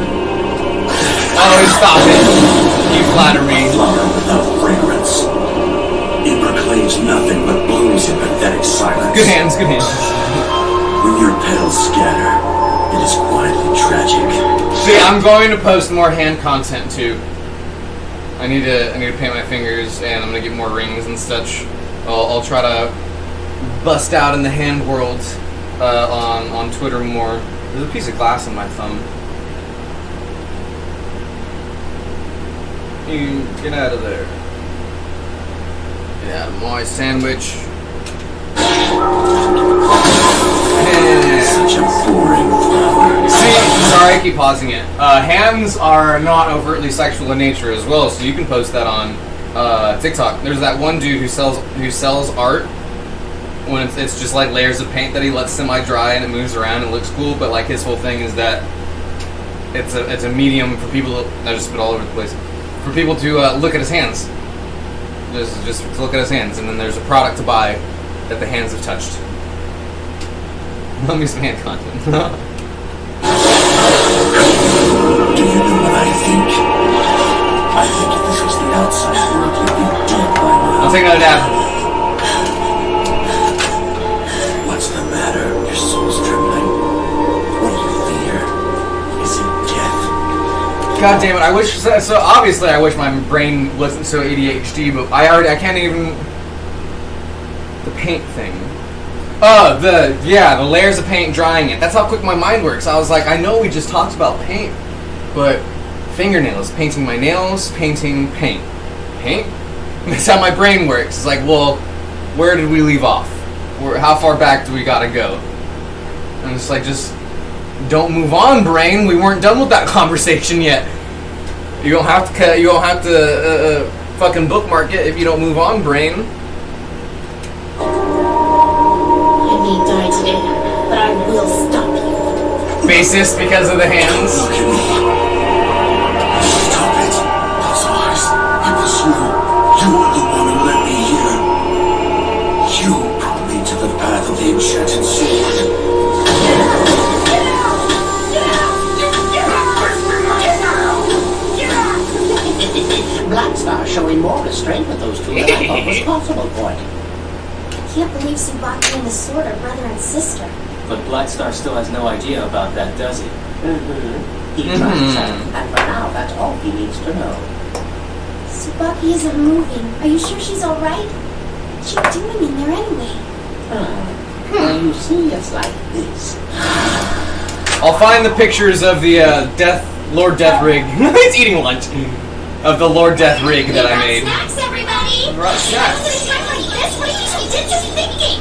Oh, stop it! You flatter me. A flower without fragrance. It proclaims nothing but blooms in pathetic silence. Good hands, good hands. When your petals scatter, it is quietly tragic. See, I'm going to post more hand content too. I need to paint my fingers, and I'm gonna get more rings and such. I'll try to bust out in the hand world on Twitter more. There's a piece of glass in my thumb. You get out of there. Get out of my sandwich. Such a boring flower. See, sorry, I keep pausing it. Hands are not overtly sexual in nature as well, so you can post that on TikTok. There's that one dude who sells art when it's just like layers of paint that he lets semi-dry and it moves around and looks cool. But like his whole thing is that it's a medium for people. I just spit all over the place. For people to look at his hands. Just to look at his hands, and then there's a product to buy that the hands have touched. Let me some hand content. Do you know what I think? I think if this was the outside world, you'd be dead by now. I'll take another dab. What's the matter? Your soul's trembling. What do you fear? Is it death? God damn it! I wish so. Obviously, I wish my brain wasn't so ADHD, but I can't even. The paint thing. The layers of paint drying it. That's how quick my mind works. I was like, I know we just talked about paint, but fingernails, painting my nails, painting paint. That's how my brain works. It's like, well, where did we leave off? How far back do we gotta go? And it's like, just don't move on, brain. We weren't done with that conversation yet. You don't have to fucking bookmark it if you don't move on, brain. You may die today, but I will stop you. Bassist because of the hands. Look at me. Stop it. Those eyes. It was you. You are the one who led me here. You brought me to the path of the enchanted sword. Black Star showing more restraint with those two than I thought was possible for him. can't believe Tsubaki and the sword are brother and sister. But Blackstar still has no idea about that, does he? He trusts her, and for now, that's all he needs to know. Tsubaki isn't moving. Are you sure she's alright? What's she doing in there anyway? Well, you see, it's like this. I'll find the pictures of the Lord Death rig. He's eating lunch. Of the Lord Death rig that I made. Snacks, everybody! Right, snacks. What are you just thinking?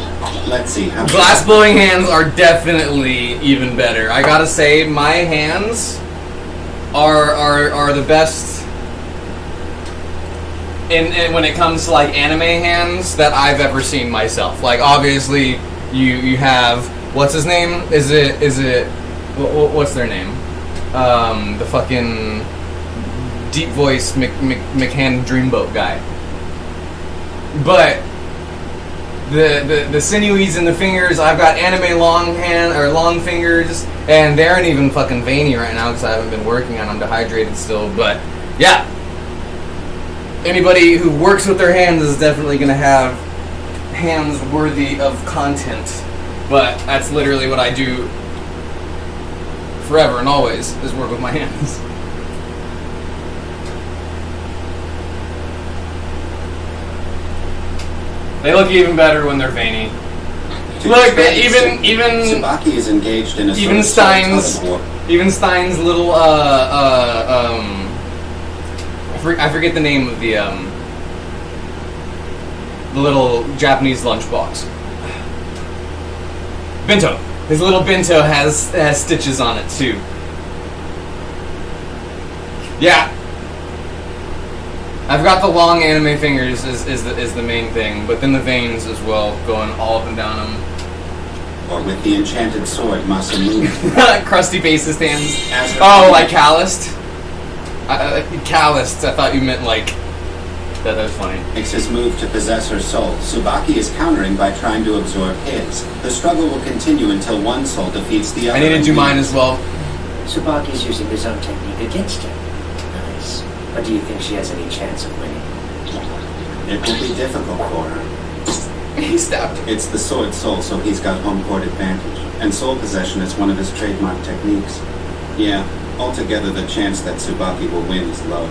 Let's see how. Glass blowing hands are definitely even better. I gotta say, my hands are the best in when it comes to like anime hands that I've ever seen myself. Like obviously you have what's his name? Is it what's their name? The fucking deep voice McHand Dreamboat guy. But the sinewies in the fingers, I've got anime long fingers, and they aren't even fucking veiny right now because I haven't been working on them, dehydrated still. But yeah, anybody who works with their hands is definitely gonna have hands worthy of content. But that's literally what I do forever and always, is work with my hands. They look even better when they're veiny. Look, even Tsubaki is engaged in a even sort of Stein's war. little I forget the name of the little Japanese lunchbox. Bento. His little bento has stitches on it too. Yeah. I've got the long anime fingers is the main thing, but then the veins as well, going all up and down them. Or with the enchanted sword, Masamune. Crusty bassist hands. Oh, like calloused? Calloused, I thought you meant like... That was funny. Makes his move to possess her soul. Tsubaki is countering by trying to absorb his. The struggle will continue until one soul defeats the other. I need to do mine as well. Tsubaki's using his own technique against him. Nice. But do you think she has any chance of winning? It will be difficult for her. He stabbed him. It's the sword soul, so he's got home court advantage. And soul possession is one of his trademark techniques. Yeah, altogether the chance that Tsubaki will win is low.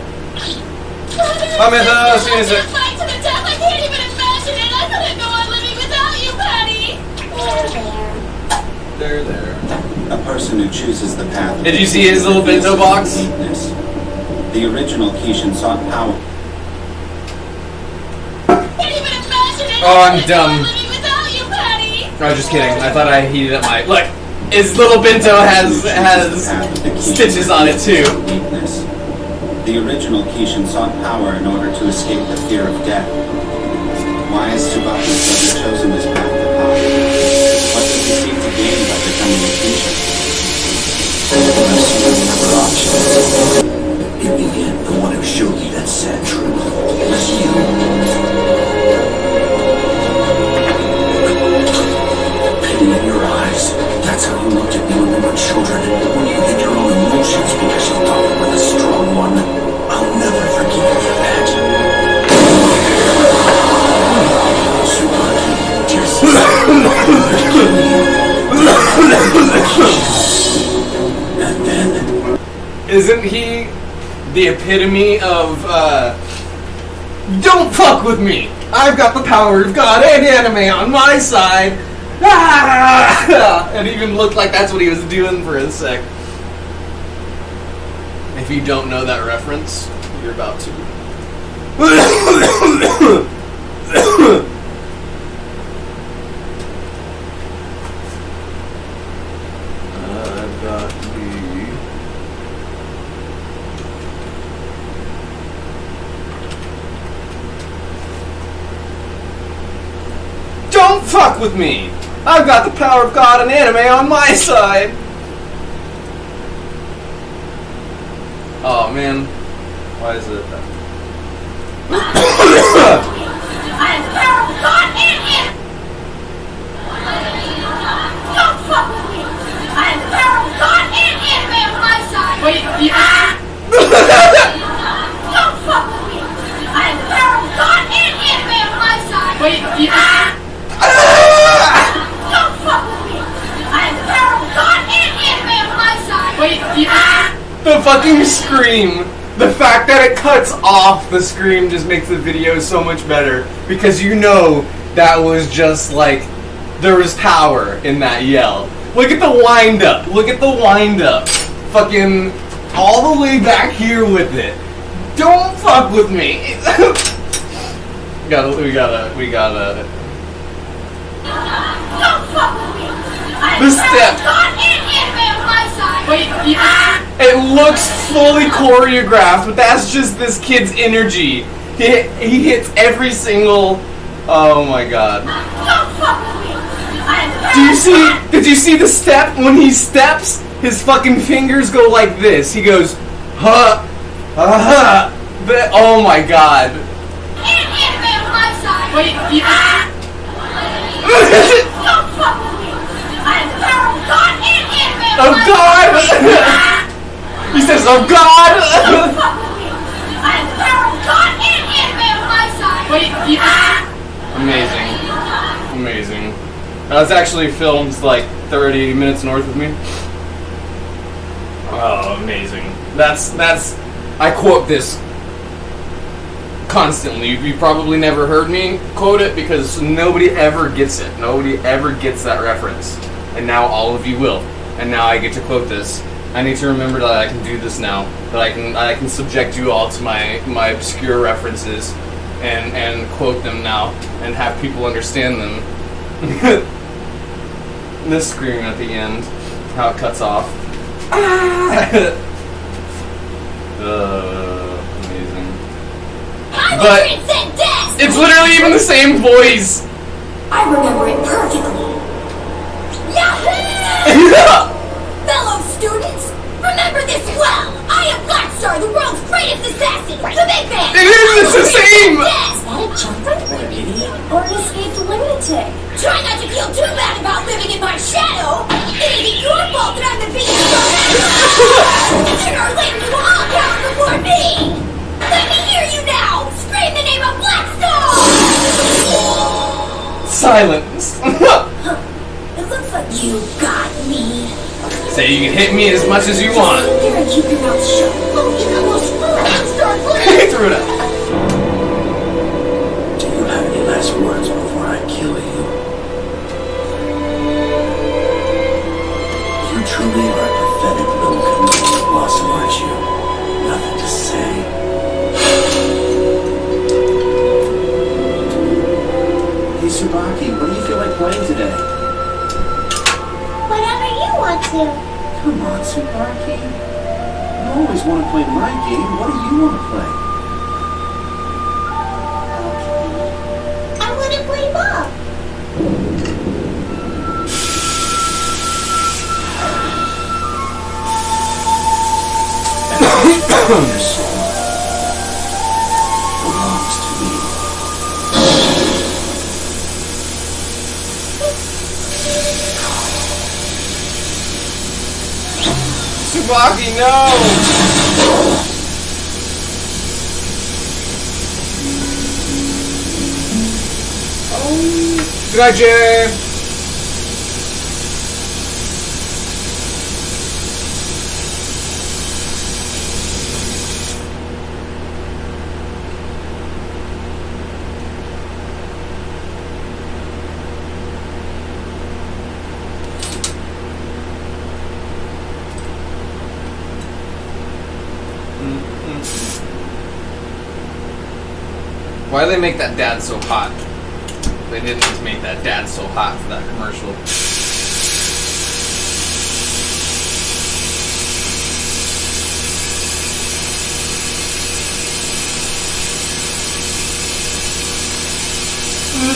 I'm in the season. Fight to the death, I can't even imagine it! I couldn't go on living without you, Patty! They're there. A person who chooses the path of Did you see his little bento box? Weakness. The original Kishin sought power. Can't even imagine it! Oh, I'm I couldn't go on dumb. living without you, Patty! I was just kidding. I thought I heated up my... Look! His little bento has stitches on it too. Weakness. The original Kishin sought power in order to escape the fear of death. Why has Tsubaki suddenly chosen this path to power? What does he seek to gain by becoming a Kishin? In the end, the one who showed me that sad truth was you. Pity in your eyes. That's how you looked at me when we were children. When you hid your own emotions because you thought you were the strong one. I'll never forgive you for that. Tsubaki, dear sister, and then... Isn't he the epitome of, don't fuck with me! I've got the power of God and anime on my side! And even looked like that's what he was doing for a sec. If you don't know that reference, you're about to. I've got the... Don't fuck with me! I've got the power of God and anime on my side! Oh man. Why is it that? I have the power of God and anime! Don't fuck with me! I have the power of God and anime on my side! Wait, Don't fuck with me! I have the power of God and anime on my side! Wait, The fucking scream. The fact that it cuts off the scream just makes the video so much better. Because you know that was just like, there was power in that yell. Look at the wind up. Look at the wind up. Fucking all the way back here with it. Don't fuck with me. we gotta. The step. It looks fully choreographed, but that's just this kid's energy. He hits every single. Oh my god. Did you see the step? When he steps, his fucking fingers go like this. He goes, huh, oh my god. Of God! He says, of God! Amazing. That was actually filmed like 30 minutes north of me. Oh, amazing. That's I quote this constantly. You probably never heard me quote it because nobody ever gets it. Nobody ever gets that reference. And now all of you will. And now I get to quote this. I need to remember that I can do this now. That I can subject you all to my obscure references and quote them now and have people understand them. This scream at the end, how it cuts off. Amazing. But it's literally even the same voice. I remember it perfectly. Yahoo! Fellow students, remember this well. I am Blackstar, the world's greatest assassin, the Big Man. It's the same. Is that a jumper? Or an escaped lunatic? Try not to feel too bad about living in my shadow. It isn't your fault that I'm the biggest star ever. Sooner or later, you will all count before me. Let me hear you now. Scream the name of Blackstar. Silence. It looks like you got me. Say you can hit me as much as you want. Sit there and keep your mouth shut. Oh, you almost Blackstar, He threw it out. Do you have any last words before I kill you? You truly are a pathetic little comedic blossom, aren't you? Nothing to say. Hey, Tsubaki, what do you feel like playing today? Whatever you want to. Come on, Tsubaki. You always want to play my game. What do you want to play? I want to play ball. Your soul belongs to me. Tsubaki, no! Good night, Jay! Why do they make that dad so hot? They didn't just make that dad so hot for that commercial.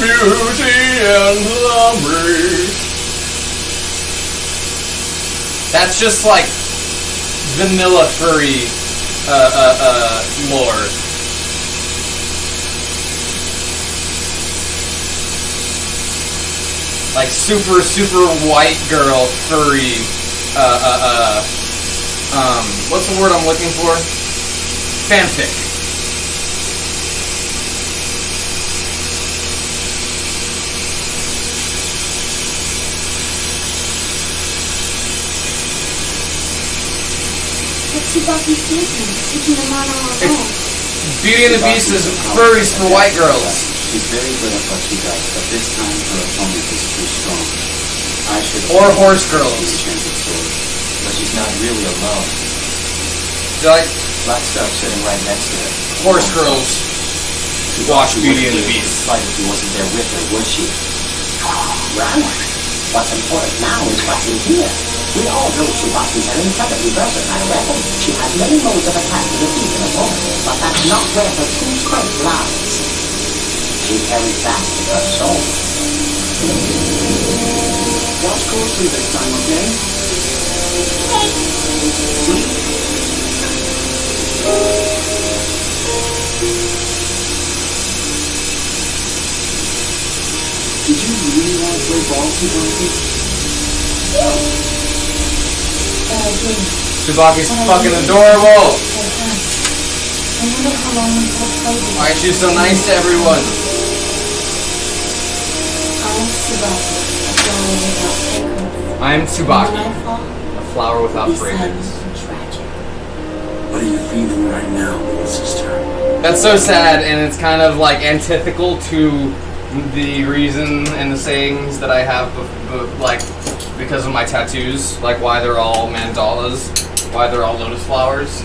Beauty and the That's just like vanilla furry lore. Like super white girl furry what's the word I'm looking for? Fanfic. Tsubaki's thinking, taking them on our own. Beauty and the Beast is furries for white girls. She's very good at what she does, but this time her opponent is too strong. I should Or horse girls. the enchanted sword. But she's not really alone. Like Black Star's sitting right next to her. horse girls watch Beauty and the Beast. Fight if he wasn't there with her, would she? Right. What's important now is what's in here. We all know Tsubaki's an incredibly versatile weapon. She has many modes of attack to defeat an opponent, but that's not where her true strength lies. She carries that in her soul. Watch closely this time, okay? Did you really want to play ball, Tsubaki? Tsubaki's fucking adorable. I wonder how long until play with Why is she so nice to everyone? I'm Tsubaki, a flower without fragrance. I'm Tsubaki, When I fall, a flower without be silent fragrance. and tragic. What are you feeling right now, little sister? That's so sad, and it's kind of like antithetical to the reason and the sayings that I have, like because of my tattoos, like why they're all mandalas, why they're all lotus flowers.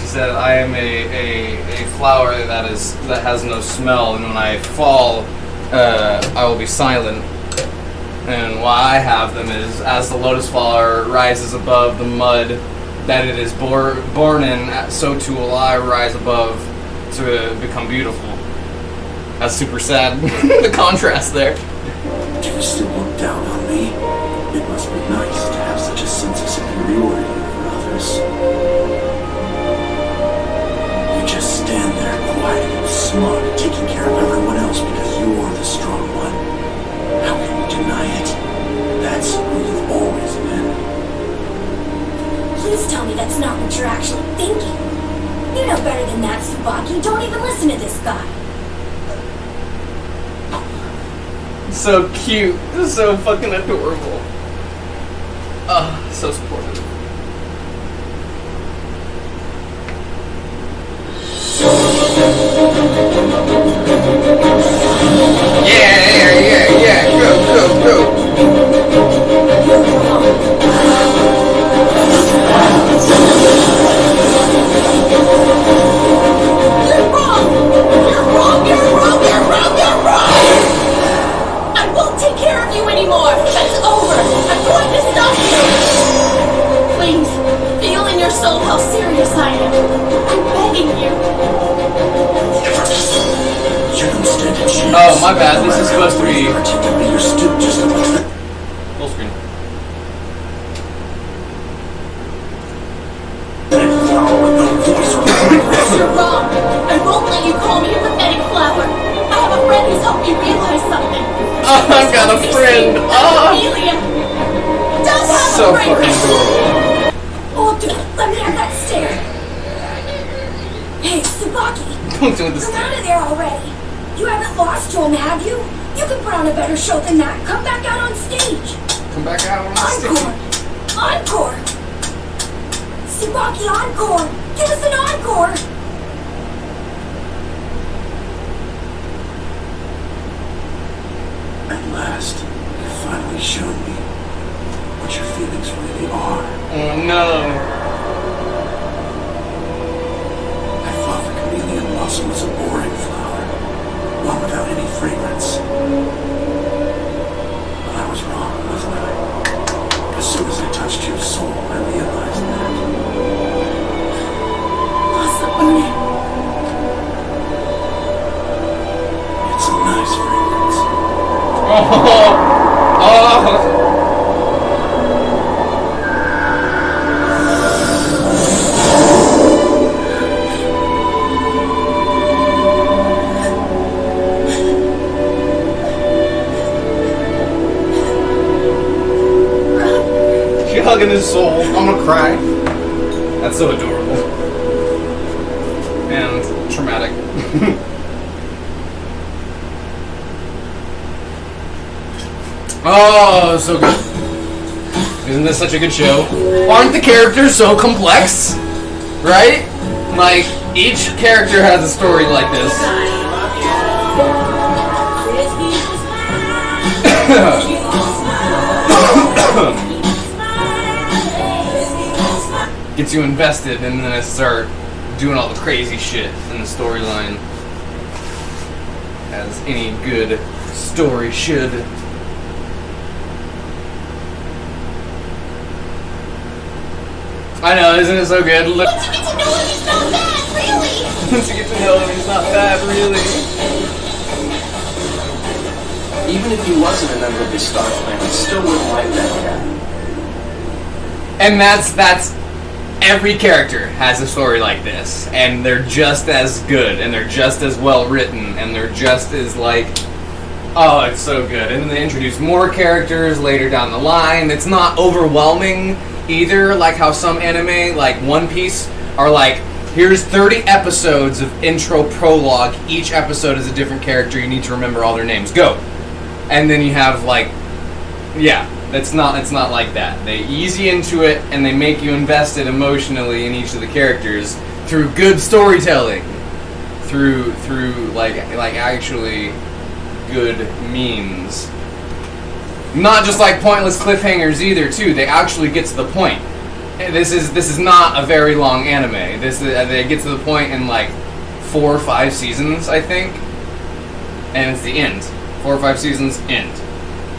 She said, "I am a flower that has no smell, and when I fall, I will be silent." And why I have them is, as the lotus flower rises above the mud that it is born in, so too will I rise above to become beautiful. That's super sad. The contrast there. Do you still look down on me? It must be nice to have such a sense of superiority over others. You just stand there quiet and smug, taking care of everyone else because you're the strong one. How can you deny it? That's who you've always been. Please tell me that's not what you're actually thinking. You know better than that, Tsubaki. Don't even listen to this guy. So cute. So fucking adorable. So supportive. Yeah, go. I won't take care of you anymore. That's over. I'm going to stop you. Please, feel in your soul how serious I am. I'm begging you. You don't stand a chance. Oh, my bad. This is supposed to be Particularly, you're still just a full screen. flower with no voice or You're wrong. I won't let you call me a pathetic flower. I have a friend who's helped me realize something. Oh, I've got a friend. Oh, Amelia does have so a fucking fragrance. adorable. Oh, dude, let me have that stare. Hey, Tsubaki, Don't do this. come out of there already. You haven't lost to him, have you? You can put on a better show than that. Come back out on stage. Come back out on the Encore! stage. Encore! Tsubaki, encore! Give us an encore! At last, you've finally shown me what your feelings really are. Oh no. I thought the chameleon blossom was a boring flower, one without any fragrance. But I was wrong, wasn't I? As soon as I touched your soul, I realized that. Masamune. It's a nice fragrance. Oh. She hugging his soul. I'm gonna cry. That's so adorable. And traumatic. Oh, so good. Isn't this such a good show? Aren't the characters so complex? Right? Like, each character has a story like this. Gets you invested, and then I start doing all the crazy shit in the storyline. As any good story should. I know, isn't it so good? Look. Once you get to know him, he's not bad, really! Once you get to know him, he's not bad, really. Even if he wasn't a member of the Star Clan, I still wouldn't like that guy. And that's every character has a story like this, and they're just as good, and they're just as well written, and they're just as like, oh, it's so good. And then they introduce more characters later down the line. It's not overwhelming either, like how some anime, like One Piece, are like, here's 30 episodes of intro prologue. Each episode is a different character. You need to remember all their names. Go. And then you have like, yeah, it's not like that. They ease you into it, and they make you invested emotionally in each of the characters through good storytelling, through like actually good means. Not just like pointless cliffhangers either. Too, they actually get to the point. This is not a very long anime. They get to the point in like 4 or 5 seasons, I think, and it's the end. 4 or 5 seasons end,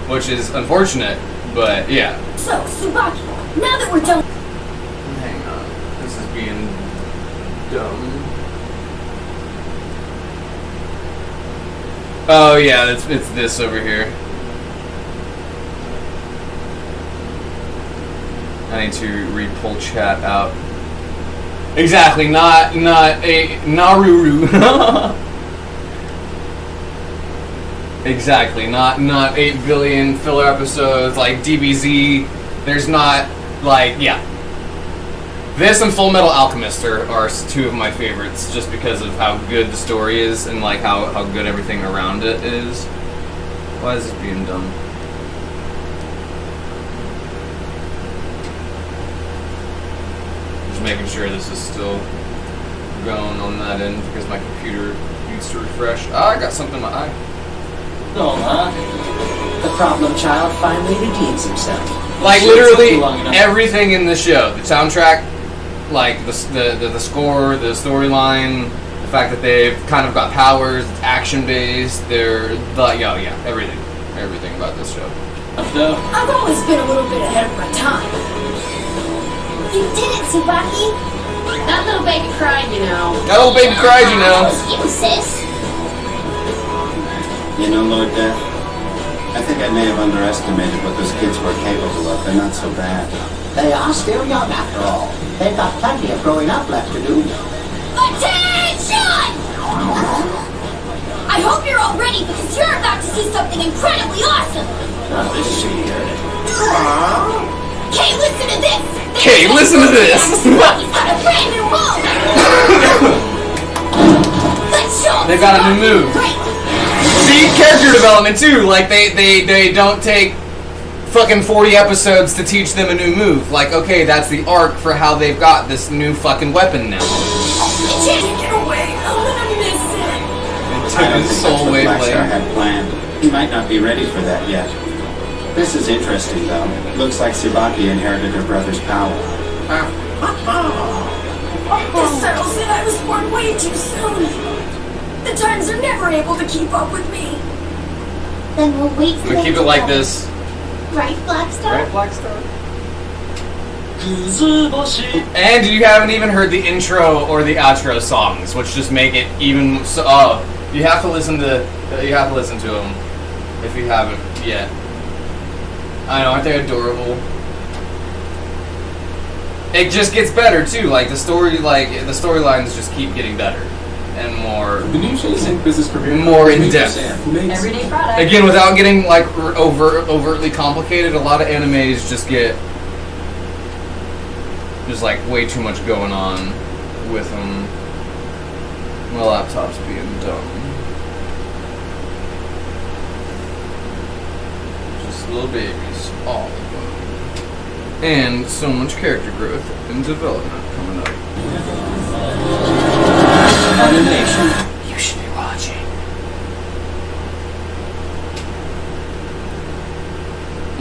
which is unfortunate, but yeah. So, Tsubaki, now that we're done... Hang on, this is being dumb. Oh yeah, it's this over here. I need to re-pull chat out. Exactly, not a Naruru. Exactly, not 8 billion filler episodes like DBZ. There's not like, yeah. This and Full Metal Alchemist are 2 of my favorites, just because of how good the story is and like how good everything around it is. Why is this being dumb? Just making sure this is still going on that end because my computer needs to refresh. Ah, I got something in my eye. No, huh? The problem child finally redeems himself. Like literally everything in the show, the soundtrack, like the score, the storyline, the fact that they've kind of got powers, it's action based. They're everything about this show. I've always been a little bit ahead of my time. You did it, Tsubaki! That little baby cried, you know. That little baby cried, you know. You, sis. You know, Lord Death, I think I may have underestimated what those kids were capable of. They're not so bad. They are still young after all. They've got plenty of growing up left to do. Attention! I hope you're all ready because you're about to see something incredibly awesome! Not this shit. Kay, listen to this! Kay, listen to this! Tsubaki's got a brand new move! Let's show him! They got a new move. Great! See, character development too. Like they don't take fucking 40 episodes to teach them a new move. Like, okay, that's the arc for how they've got this new fucking weapon now. You can't get away! I'm gonna miss it! It I took don't his think soul that's what wave Blackstar later. had planned. He might not be ready for that yet. This is interesting, though. Looks like Tsubaki inherited her brother's power. The Cyril said I was born way too soon. The times are never able to keep up with me. Then we'll wait for We keep it like this. Right, Blackstar? Right, Blackstar? And you haven't even heard the intro or the outro songs, which just make it even so. Oh, you have to listen to them if you haven't yet. I know, aren't they adorable? It just gets better too. Like the storylines just keep getting better and more. The new Shazam business premiere. More in depth. Everyday product. Again, without getting like overtly complicated, a lot of animes just get like way too much going on with them. My laptop's being dumb. Just little babies, all of them. And so much character growth and development coming up. Animation. You should be watching.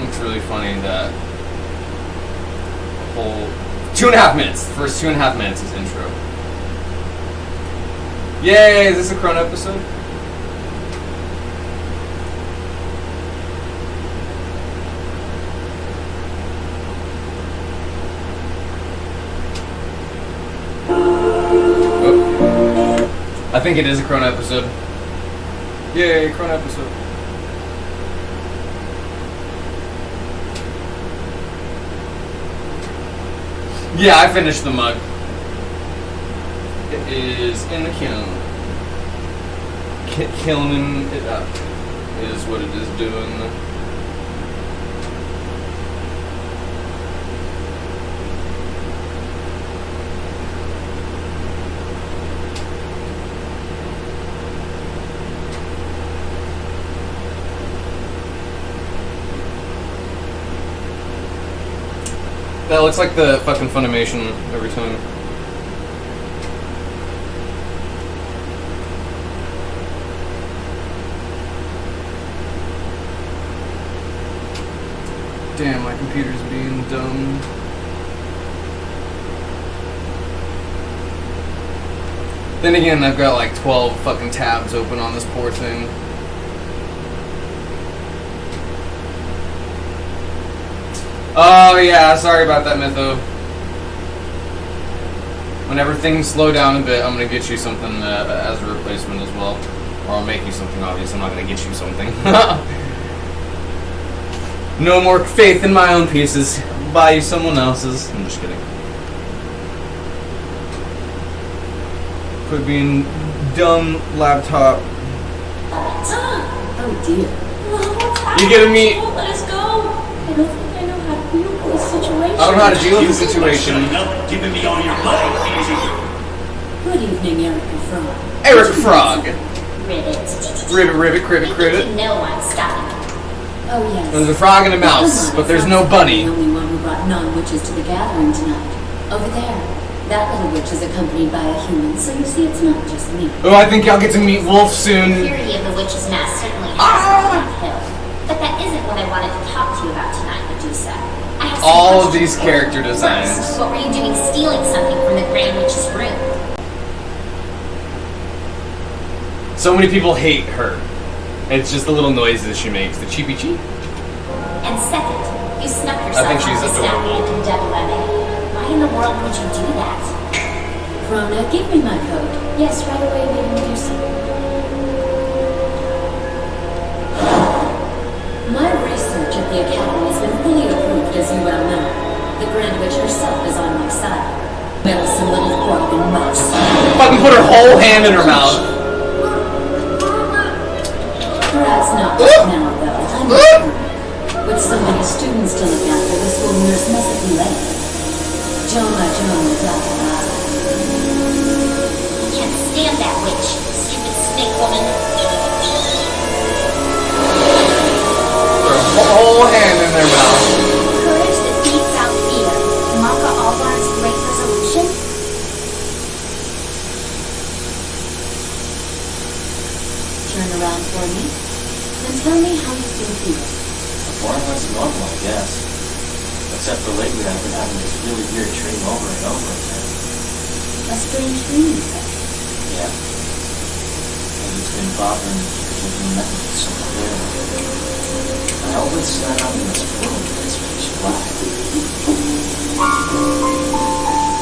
It's really funny that the whole 2.5 minutes, the first 2.5 minutes is intro. Yay, is this a Chrono episode? I think it is a Chrono episode. Yay, Chrono episode. Yeah, I finished the mug. It is in the kiln. Kilning it up is what it is doing. That looks like the fucking Funimation every time. Damn, my computer's being dumb. Then again, I've got like 12 fucking tabs open on this poor thing. Oh yeah, sorry about that, Mytho. Whenever things slow down a bit, I'm gonna get you something as a replacement as well. Or I'll make you something, obviously. I'm not gonna get you something. No more faith in my own pieces. Buy you someone else's. I'm just kidding. Quit being dumb laptop. Oh dear. You gonna meet. Let us go. I don't think I know how to deal with this situation. I don't know how to deal with the situation. Giving me all your money, easy. Good evening, Erica Frog. Eric Frog. Ribbit. Ribbit, cribbit. You know I'm stopping. Oh yes. There's a frog and a mouse, but there's no bunny. The only one who brought non-witches to the gathering tonight. Over there. That little witch is accompanied by a human, so you see it's not just me. Oh, I think y'all get to meet Wolf soon. The purity of the witch's mask certainly has been hill. But that isn't what I wanted to talk to you about tonight, Medusa. I have some All of questions these for you. character designs. First, what were you doing stealing something from the Grand Witch's room? So many people hate her. It's just the little noises she makes, the cheepy cheep. And second, you snuck yourself think she's onto adorable. Snapchat and WMA. Why in the world would you do that? Rona, give me my code. Yes, right away, Lady Medusa. My research at the Academy has been fully approved, as you well know. The Grand Witch herself is on my side. Meddlesome little frog and mouse. Fucking put her whole hand in her mouth. Perhaps not right now, though. I'm not sure. With so many students to look after, the school nurse mustn't be late. Joan will die. I can't stand that witch. Stupid snake woman. Put her whole hand in their mouth. Courage that beats out fear. Maka Albar's great resolution. Turn around for me. Then tell me how you feel. More or less normal, I guess. Except for lately I've been having this really weird dream over and over again. A strange dream, you said. Yeah. And it's been bothering me because I've remembered it so clearly. I always start out in this room that's pitch black.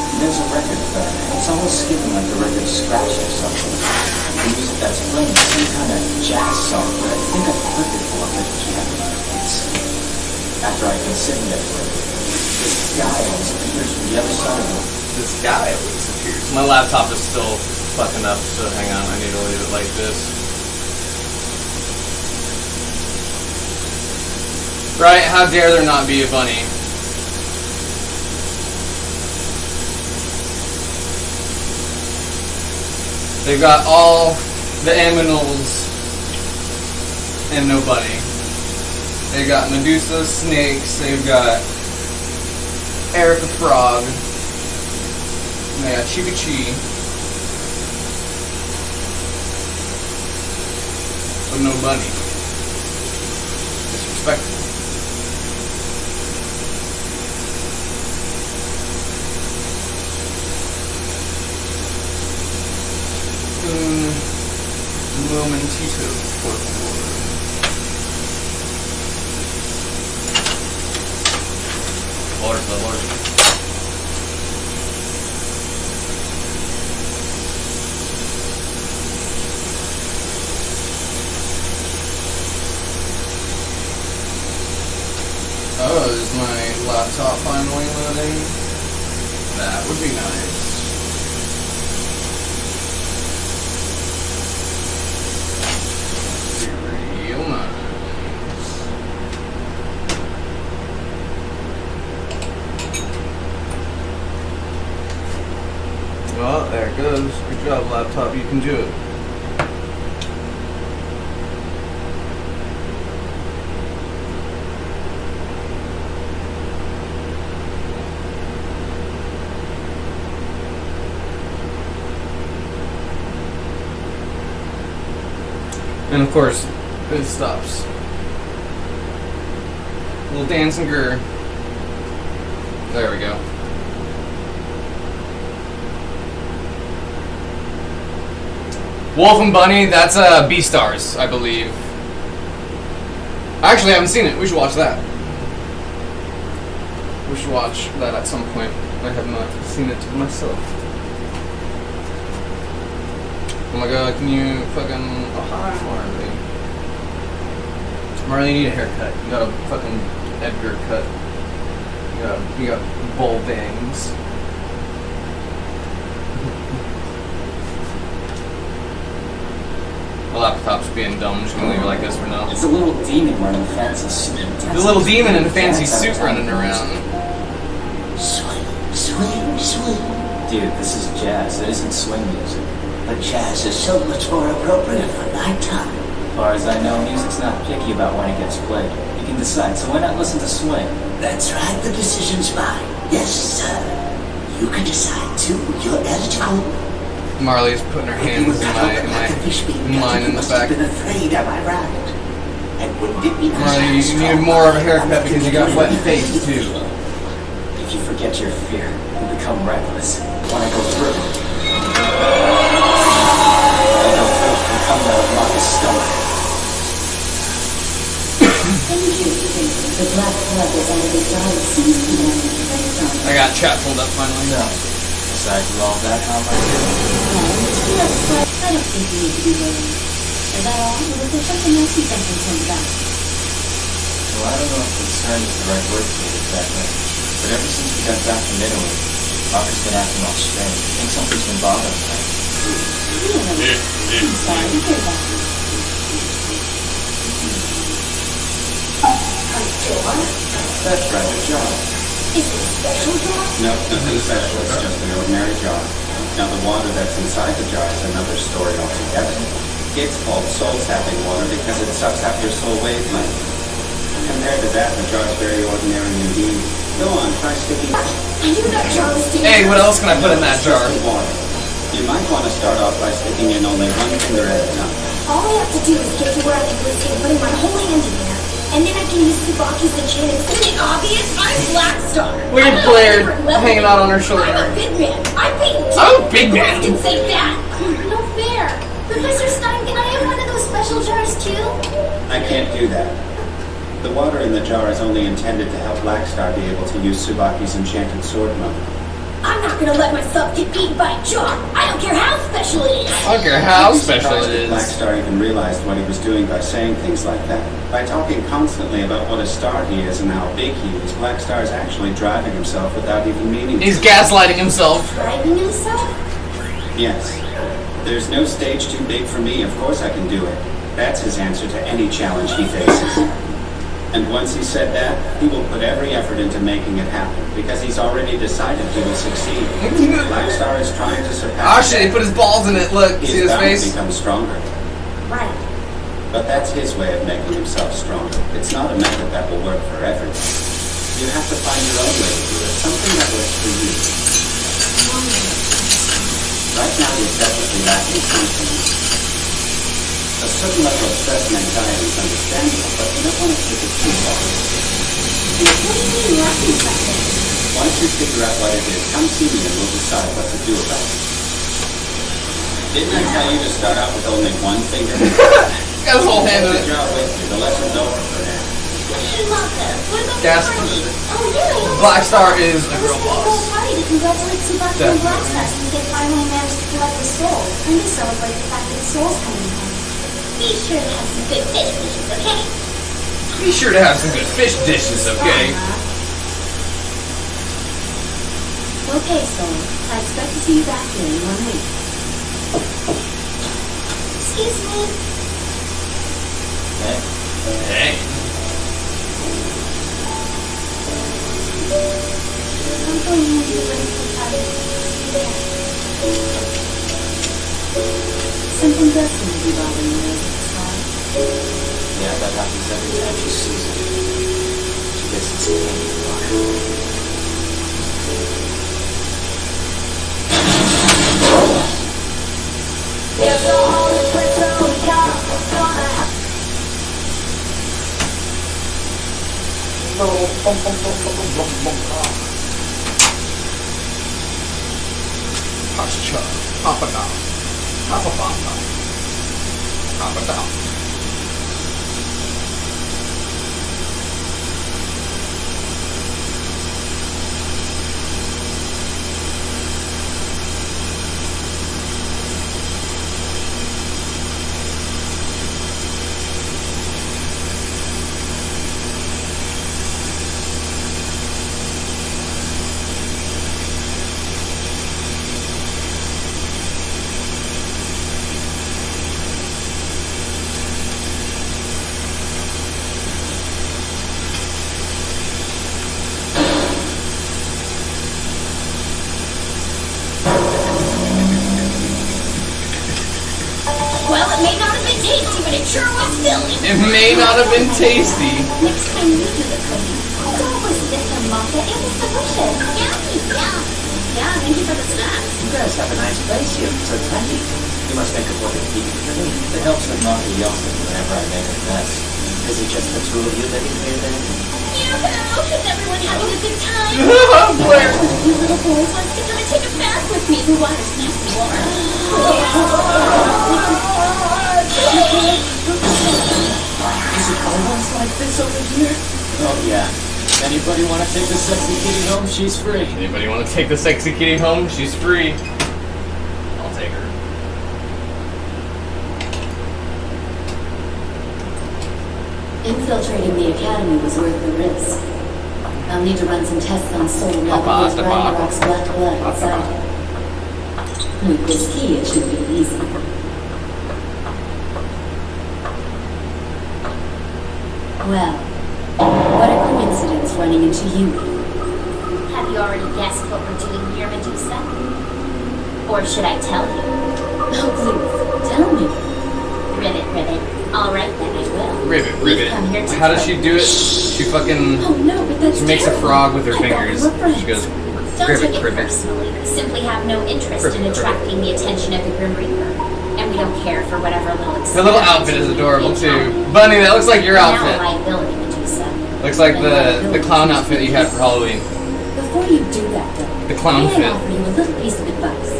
And there's a record there. It's always skipping like the record scratched or something. The music that's playing is some kind of jazz song, but I think I've heard it before, but can't remember. After I've been sitting there for a bit, this guy always appears from the other side of the room. This guy always appears. My laptop is still fucking up, so hang on, I need to leave it like this. Right, how dare there not be a bunny? They've got all the aminals and no bunny. They've got Medusa, snakes, they've got Eric the Frog. And I got Chibi Chi. But no Bunny. Disrespectful. Momentito, por favor. Por favor. Oh, is my laptop finally loading? That would be nice. Real nice. Well, there it goes. Good job, laptop. You can do it. And of course, it stops. Little dancing girl. There we go. Wolf and Bunny, that's Beastars, I believe. I actually haven't seen it. We should watch that. We should watch that at some point. I have not seen it myself. Oh my god, can you fucking... Oh, hi, Marley. Marley, you need a haircut. You got a fucking Edgar cut. You got bowl bangs. The laptop's being dumb. I'm just gonna leave it like this for now. It's a little demon wearing a fancy suit. The little demon in a fancy suit running around. Swing, swing, swing. Dude, this is jazz. It isn't swing music. But jazz is so much more appropriate for nighttime. As far as I know, music's not picky about when it gets played. You can decide, so why not listen to swing? That's right, the decision's mine. Yes, sir. You can decide too. You're eligible. Marley's putting her hands in mine in the back. Afraid, am I right? And wouldn't it be Marley, you needed more of a haircut because you got wet face too. If you forget your fear, you become reckless. When I go through, become like a stone. The black blood is under the dark seems to be on. I got chat pulled up finally. No. Besides all that, how am I doing? I don't think you need to be worried. Is that all? Or was there something else you've been concerned about? Well, I don't know if concern is the right word for it exactly. But ever since we got back from Italy, Parker's been acting all strange. I think something's been bothering him. Really? I'm sorry to hear that. A door? That's right, a jar. Is it a special jar? No, nothing special. It's just an ordinary jar. Now, the water that's inside the jar is another story altogether. It's called soul-tapping water because it sucks out your soul wavelength. Compared to that, the jar's very ordinary indeed. Go on, try sticking... I knew that jar was dangerous. Hey, what else can I put in that jar? Water. You might want to start off by sticking in only one finger at a time. All I have to do is get to where I can whiskey and putting my whole hand in there. And then I can use Tsubaki's enchantment. Isn't it obvious? I'm Blackstar. Look at Blair hanging out on her shoulder. I'm a big man. I'm big too. I'm a big man. Who can say that? No fair. Professor Stein, can I have one of those special jars too? I can't do that. The water in the jar is only intended to help Blackstar be able to use Tsubaki's enchanted sword mode. I'm not gonna let myself get beaten by a jar. I don't care how special it is. I don't care how special it is. Blackstar even realized what he was doing by saying things like that. By talking constantly about what a star he is and how big he is, Blackstar is actually driving himself without even meaning to. He's gaslighting himself. Driving himself? Yes. There's no stage too big for me. Of course I can do it. That's his answer to any challenge he faces. And once he said that, he will put every effort into making it happen, because he's already decided he will succeed. Blackstar is trying to surpass... Oh shit, he put his balls in it. Look, see his face? He is bound to become stronger. Right. But that's his way of making himself stronger. It's not a method that will work for everyone. You have to find your own way to do it, something that works for you. Right now you're definitely lacking something. A certain level of stress and anxiety is understandable, but you don't want to take it too far. What do you mean lacking something? Once you figure out what it is, come see me and we'll decide what to do about it. Didn't I tell you to start out with only one finger? Got his whole hand in Good it. job with you. The lesson's over for now. Hey, Maka, what about Gas- the party? Oh, yeah, I know. Black Star is a I girl was gonna go boss. party to congratulate Tsubaki and Black Star since they finally managed to collect the soul, and to celebrate the fact that Soul's coming home. Be sure to have some good fish dishes, okay? Be sure to have some good fish dishes, okay? Okay, Soul. I expect to see you back here in 1 week. Excuse me. Hey. I'm going into the room for party. See you there. Something does seem to be bothering you, Star. Yeah, that happens every time she sees it. She gets this candy water. Pascha. Papa down. Papa Papa. Papa down. Well, it may not have been tasty, but it sure was filling. It may not have been tasty. Next time you do the cooking, don't listen to him, Maka. It was delicious. Yummy, yeah. Yeah, thank you for the snacks. You guys have a nice place here. So tidy. You must make it worth it keeping for me. It helps when Martha yells at me whenever I make a mess. Is it just the two of you living here then? Yoo-hoo! Is everyone having a good time? Blair. You little boys want to come and take a bath with me. The water's nice and warm. Is it always like this over here? Oh yeah. Anybody want to take the sexy kitty home? She's free. Anybody want to take the sexy kitty home? She's free. I'll take her. Infiltrating the academy was worth the risk. I'll need to run some tests on Soul now Papa, with Ragnarok's black blood inside him. With this key, it should be easy. Well, what a coincidence running into you. Have you already guessed what we're doing here, Medusa? Or should I tell you? Oh, please, tell me. Ribbit, ribbit. All right, then I will. Ribbit, We've ribbit. come here to How does she do it? She fucking... Oh no, but that's She makes a terrible. frog with her I thought we fingers. were friends. She goes, Don't ribbit, take it ribbit. personally. We simply have no interest Ribbit, in ribbit. attracting the attention of the Grim Reaper. And we don't care for whatever little Her little outfit is adorable too. Bunny, that looks like your Now a outfit. liability, Medusa. Looks like the clown outfit you had for Halloween. Before you do that, though, The clown may I fit. offer you a little piece of advice?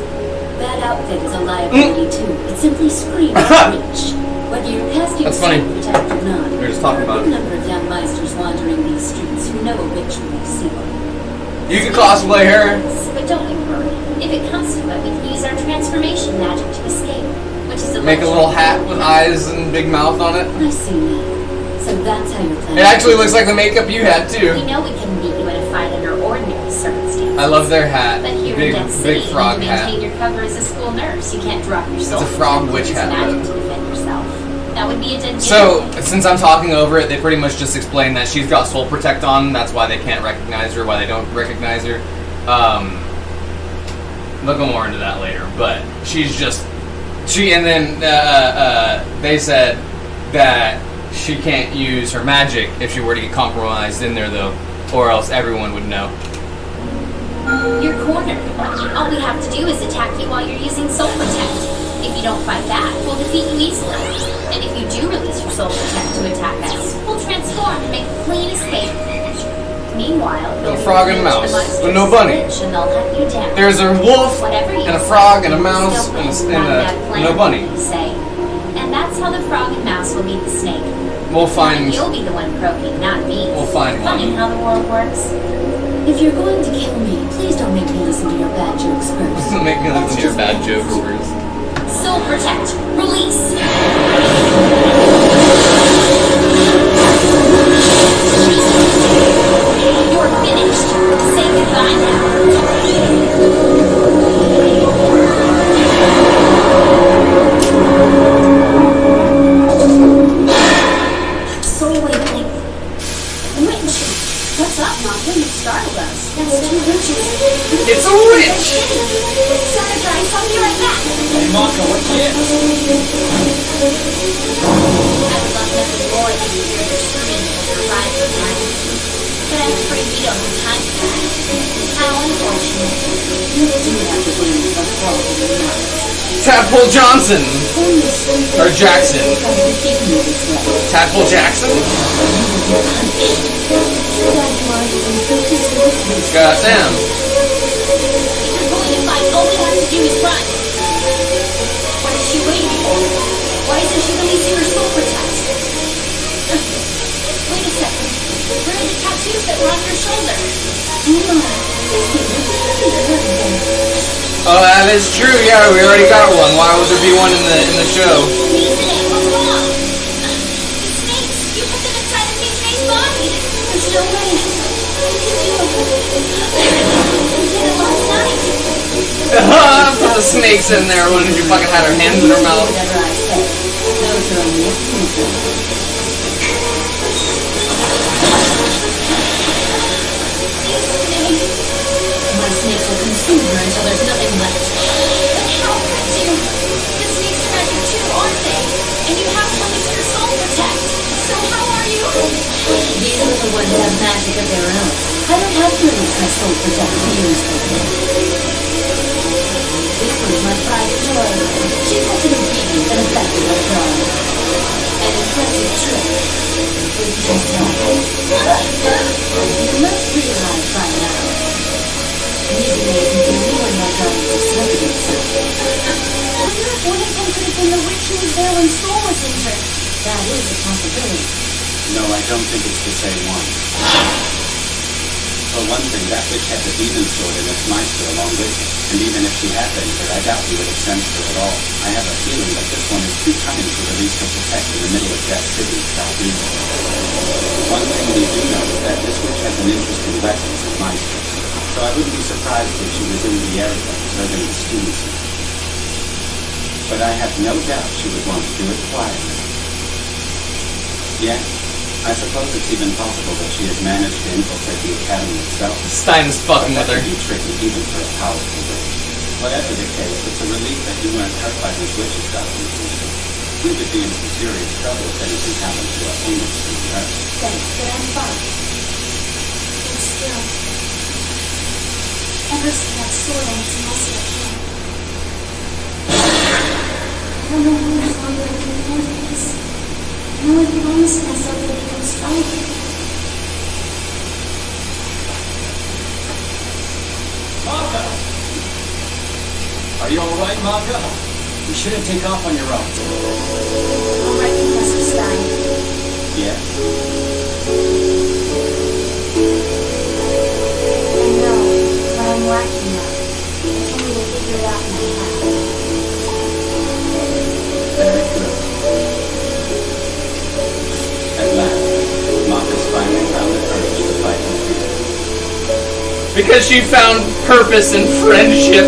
That outfit is a liability too. It simply screams rich. Whether you're casting That's funny. soul protect or not, We were just talking there are a about good it. number of young meisters wandering these streets who know a witch when they see one. You can cosplay her. But don't you worry. If it comes to it, we can use our transformation magic to escape. Which is Make a little hat with eyes and big mouth on it. I see now. So that's how you're planning. It actually looks like the makeup you had We too. know we can meet you in a fight under ordinary circumstances. I love their hat. But here Big, in Dead City, big frog you hat. maintain your cover as a school nurse. You can't drop your soul. It's a frog witch hat, magic though. to defend yourself. That would be a dead So, giveaway. since I'm talking over it, they pretty much just explained that she's got Soul Protect on. That's why they can't recognize her, why they don't recognize her. They'll go more into that later, but she's just... and then they said that she can't use her magic if she were to get compromised in there, though. Or else everyone would know. You're cornered. All we have to do is attack you while you're using Soul Protect. If you don't fight back, we'll defeat you easily. And if you do release your Soul Protect to attack us, we'll transform and make a clean escape. Meanwhile, A frog and a mouse, but no bunny. And they'll hunt you down. There's a wolf Whatever you and a say, frog and a you mouse still and win. a, Not and that a, plan, no bunny. you say. And that's how the frog and mouse will beat the snake. We'll And find. you'll be the one croaking, not me. We'll find Funny one. how the world works. If you're going to kill me, please don't make me listen to your bad jokes first. Make me listen to your bad jokes first. Soul Protect, release! You're finished. Say goodbye now. Soul Awakening. Witch! What's up, Mom? You startled us. That's two witches. It's a witch! Sorry, guys. I'll be right back. Hey, Maka, what's this? I would love nothing more than to hear your screaming as your ride behind. But I'm afraid we don't have time for that. How unfortunate. You do have to believe the fault of the mouse. Tadpole Johnson! Or Jackson. Because you keep me this way. Tadpole Jackson? Goddamn. If you're going to fight, all we have to do is run. What is she waiting for? Why isn't she releasing her Soul Protect? Wait a second. Where are the tattoos that were on your shoulder? Oh, that is true. Yeah, we already got one. Why would there be one in the show? Mizune, what's wrong? The snakes! You put them inside of Mizune's body! There's no way. We did it last night. Put the snakes in there when she fucking had her hands in her mouth. Whatever I say, those are only excuses. My snakes will consume her until there's nothing left. But how could you? The snakes are magic too, aren't they? And you have to release your Soul Protect. So how are you? These little ones have magic of their own. I don't have to release my soul protect to use them. This was my private toy. She's such an obedient and effective little dog. An impressive trick. With just that. You must realize by now. Mizune isn't the only one my dog is excited himself. I wonder if one of them could have been the witch who was there when Soul was injured. That is a possibility. No, I don't think it's the same one. For one thing, that witch had the demon sword and its Meister along with her. And even if she had been her, I doubt we would have sensed her at all. I have a feeling that this one is too cunning to release her Protect in the middle of Death City, Southeast. One thing we do know is that this witch has an interest in weapons and Meister. So I wouldn't be surprised if she was in the area observing the students. But I have no doubt she would want to do it quietly. Yeah, I suppose it's even possible that she has managed to infiltrate the academy itself. Stein's fucking with That her. could be tricky even for a powerful witch. Whatever the case, it's a relief that you weren't hurt by these witches, Dr. Mitsuko. We would be in some serious trouble if anything happened to our humans in the earth. Thanks, but I'm fine. And still, ever since that sword and its muscle came, I don't know how much longer I can handle this. I only promised myself I'd become stronger. Maka! Are you alright, Maka? You shouldn't take off on your own. All right, Professor Stein. Yes? I know, but I'm lacking now. I told me to figure it out in my head. Very good. At last, Maka's finally found the courage to fight with you. Because she found purpose in friendship.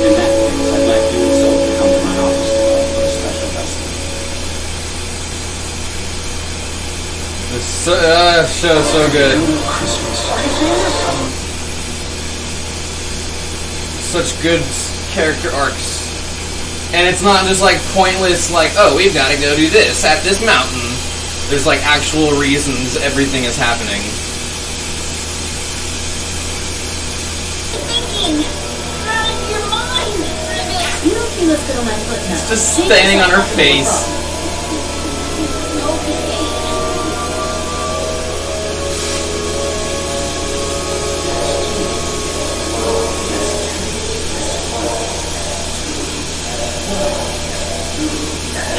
In that case, I'd like you and Soul to come to my office tomorrow for a special lesson. This show's so good. Such good character arcs. And it's not just like pointless, like, oh, we've got to go do this at this mountain. There's like actual reasons everything is happening. Thinking. You're out of your mind, Ribbit. You don't feel us fit on my foot now. It's just standing on her face. Okay.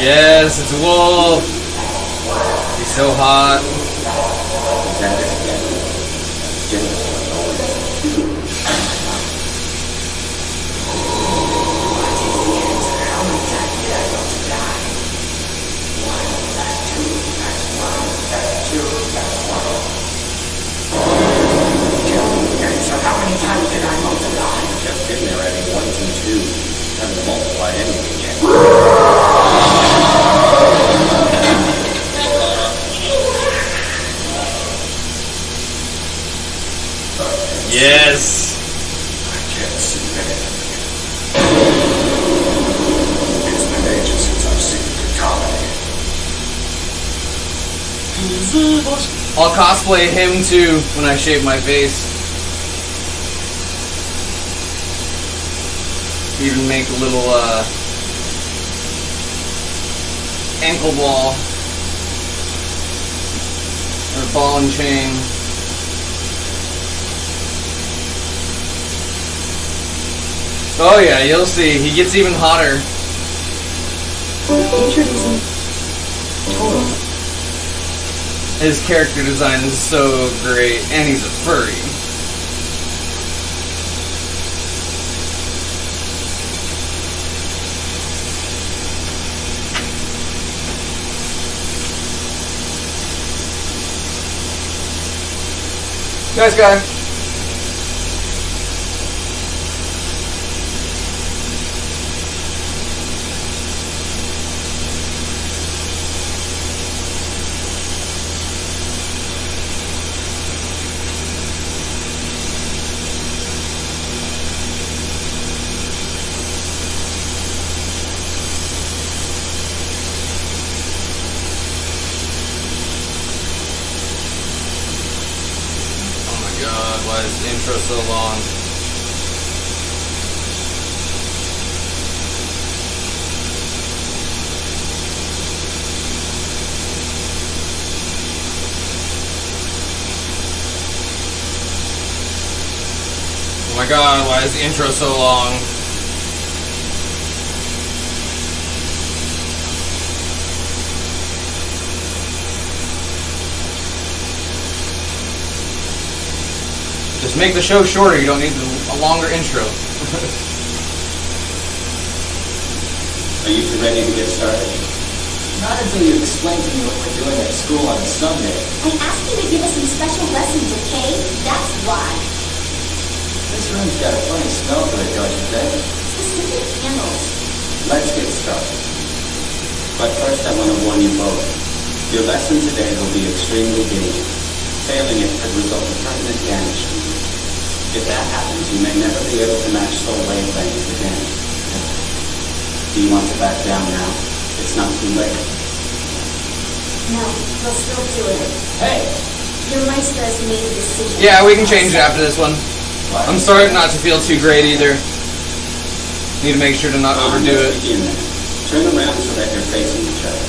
Yes, it's Wolf. He's so hot. So how many times did I multiply? Just getting there adding ones and twos. Haven't multiplied anything yet. Yes. I can't see anything. It's been ages since I've seen fatality. I'll cosplay him too when I shave my face. Even make a little ankle ball or ball and chain. Oh yeah, you'll see. He gets even hotter. Introducing Total. His character design is so great, and he's a furry. Nice guy. God, why is the intro so long? Oh my God, why is the intro so long? Just make the show shorter, you don't need a longer intro. Are you two ready to get started? Not until you explain to me what we're doing at school on Sunday. I asked you to give us some special lessons, okay? That's why. This room's got a funny smell to it, don't you think? Specific candles. Let's get started. But first I want to warn you both. Your lesson today will be extremely dangerous. Failing it could result in permanent damage to you. If that happens, you may never be able to match soul wavelengths again. Do you want to back down now? It's not too late. No, we'll still do it. Hey! Your Meister has made a decision. Yeah, we can change it after this one. What? I'm sorry not to feel too great either. Need to make sure to not overdo Let's it. begin then. Turn around so that you're facing each other.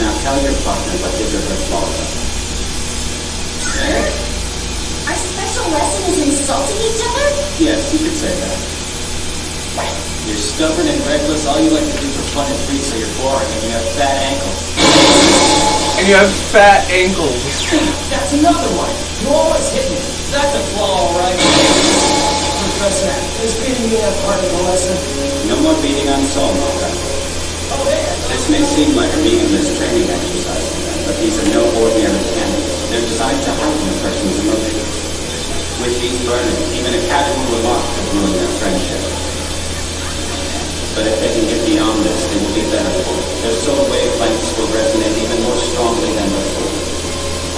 Now tell your partner what his or her flaws are. Our special lesson is insulting each other? Yes, you could say that. You're stubborn and reckless. All you like to do for fun and treats, so you're boring, and you have fat ankles. And you have fat ankles. That's another one. You always hit me. That's a flaw, all right. Professor, is beating me up part of the lesson? No more beating on Soul, Mocha. Oh, yeah. This may seem like a meaningless training exercise to them, but these are no ordinary candles. They're designed to heighten a person's emotions. With these burning, even a casual remark could ruin their friendship. But if they can get beyond this, they will be better for it. Their soul wavelengths will resonate even more strongly than before.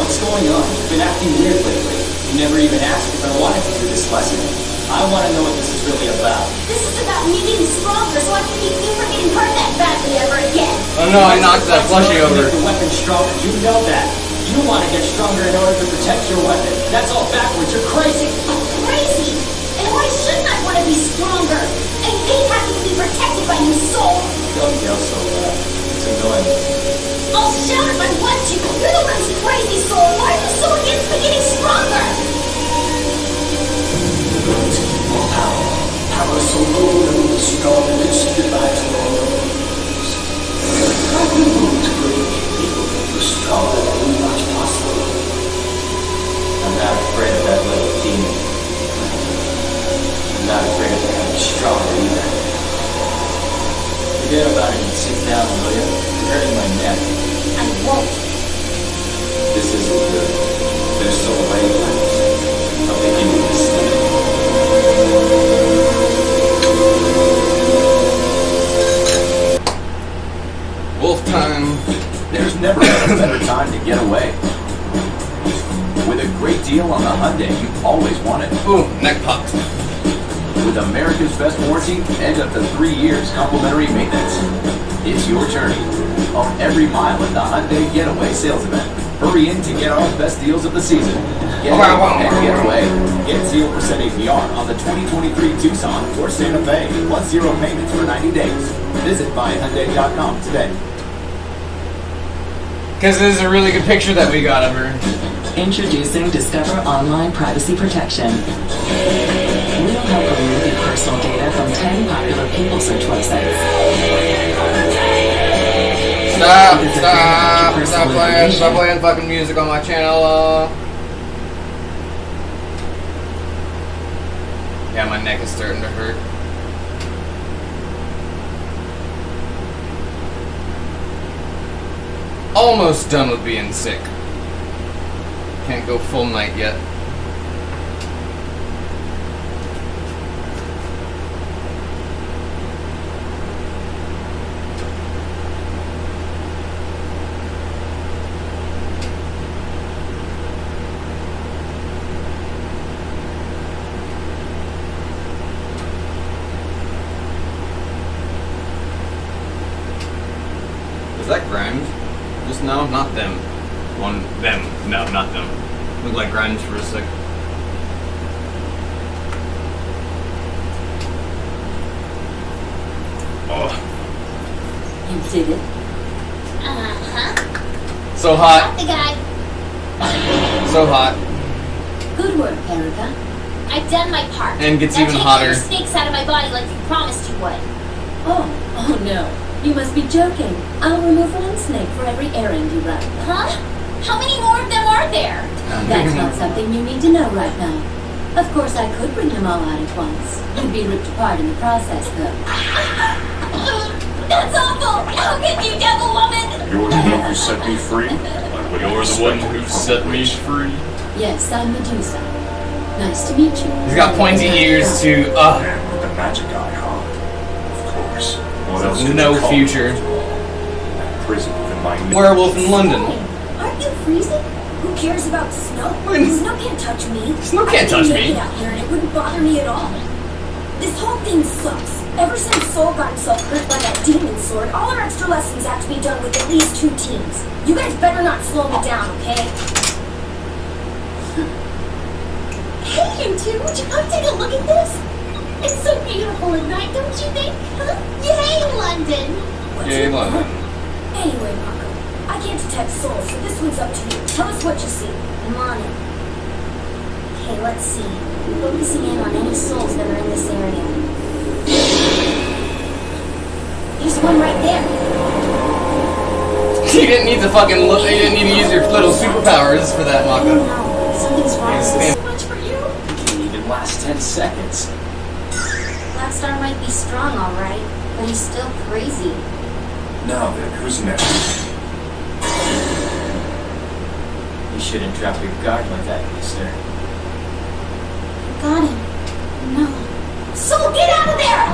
What's going on? You've been acting weird lately. You never even asked if I wanted to do this lesson. I want to know what this is really about. This is about me getting stronger so I can keep you from getting hurt that badly ever again. Oh no, I knocked that plushie over. Make the weapon stronger. You know that. You want to get stronger in order to protect your weapon. That's all backwards. You're crazy. Crazy? And why shouldn't I want to be stronger? And hate having to be protected by you, soul. Don't yell so loud. It's annoying. I'll shout if I want to. You're the one who's crazy, soul. Why are you so against me getting stronger? More power. Power so low that will be strong and conceded by tomorrow. How will you move to bring people who are stronger than you much possible? I'm not afraid of that little demon. I'm not afraid of becoming stronger either. Forget about it and sit down, will you? You're hurting my neck. I won't. This isn't good. There's still a wavelength. I'm beginning to see. Wolf time. There's never been a better time to get away. With a great deal on the Hyundai you've always wanted. Ooh, neck popped. With America's best warranty and up to 3 years complimentary maintenance. It's your journey. Own every mile at the Hyundai Getaway sales event. Hurry in to get our best deals of the season. Get out and get away. Get 0% APR on the 2023 Tucson or Santa Fe, plus 0 payments for 90 days. Visit buyhyundai.com today. Because this is a really good picture that we got of her. Introducing Discover Online Privacy Protection. We'll help remove your personal data from 10 popular people search websites. Stop playing fucking music on my channel. Yeah, my neck is starting to hurt. Almost done with being sick. Can't go full night yet. Is that Grimes? Just no, not them. Them. No, not them. Look like Grimes for a sec. Oh. You did it. Uh-huh. So hot. The guy. So hot. Good work, Erica. I've done my part. And gets Now even take hotter. your snakes out of my body like you promised you would. Oh no. You must be joking. I'll remove one snake for every errand you run. Huh? How many more of them are there? That's not something you need to know right now. Of course, I could bring them all out at once. You'd be ripped apart in the process, though. That's awful! How can you, devil woman? You're the one who set me free? You're the one who set me free. Yes, I'm Medusa. Nice to meet you. He's got pointy ears too. Man with the magic eye, huh? Of course. What else could No you call future. me? That prison within my Werewolf in London. Aren't you freezing? Who cares about snow? Snow can't touch me. Snow can't touch I me. can make it out here and it wouldn't bother me at all. This whole thing sucks. Ever since Soul got himself hurt by that demon sword, all our extra lessons have to be done with at least 2 teams. You guys better not slow me down, okay? Hey, you two, would you come take a look at this? It's so beautiful at night, don't you think? Huh? Yay, London! Yay, London. Anyway, Marco, I can't detect souls, so this one's up to you. Tell us what you see. I'm on it. Okay, let's see. Focusing in on any souls that are in this area. There's one right there. You didn't need to fucking look. You didn't need to use your little superpowers for that, Mako. No, something's wrong with this. So much for you. It can't even last 10 seconds. Blackstar might be strong, all right, but he's still crazy. Now then, who's next? You shouldn't drop your guard like that, mister. Got him. No. Soul, get out of there!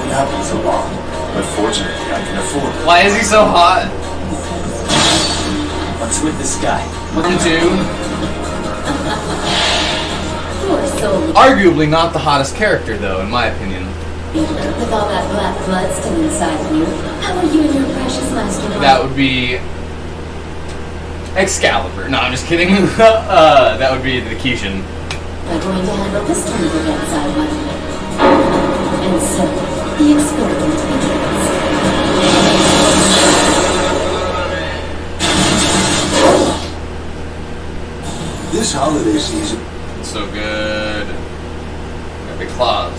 It happens a lot, but fortunately I can afford it. Why is he so hot? What's with this guy? 1, 2. Poor soul. Arguably not the hottest character, though, in my opinion. With all that black blood still inside you, how are you and your precious master? That would be Excalibur. No, I'm just kidding. That would be the Kishin. They're going to handle this chemical inside my head. And so, the experiment begins. This holiday season. So good. Got big claws.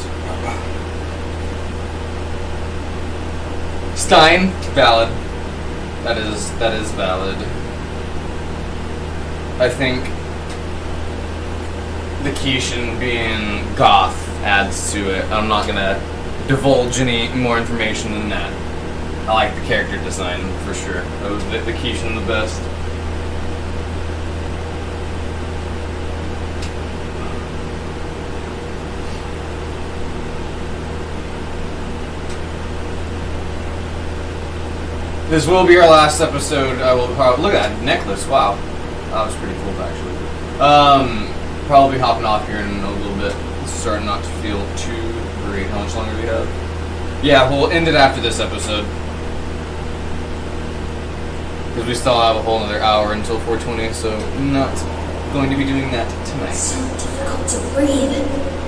Stein, valid. That is valid. I think the Kishin being goth adds to it. I'm not gonna divulge any more information than that. I like the character design for sure. The Kishin the best. This will be our last episode. I will probably look at that necklace. Wow, that was pretty cool actually. Probably hopping off here in a little bit. It's starting not to feel too great. How much longer do we have? Yeah, we'll end it after this episode because we still have a whole another hour until 4:20. So not going to be doing that tonight. It's so difficult to breathe.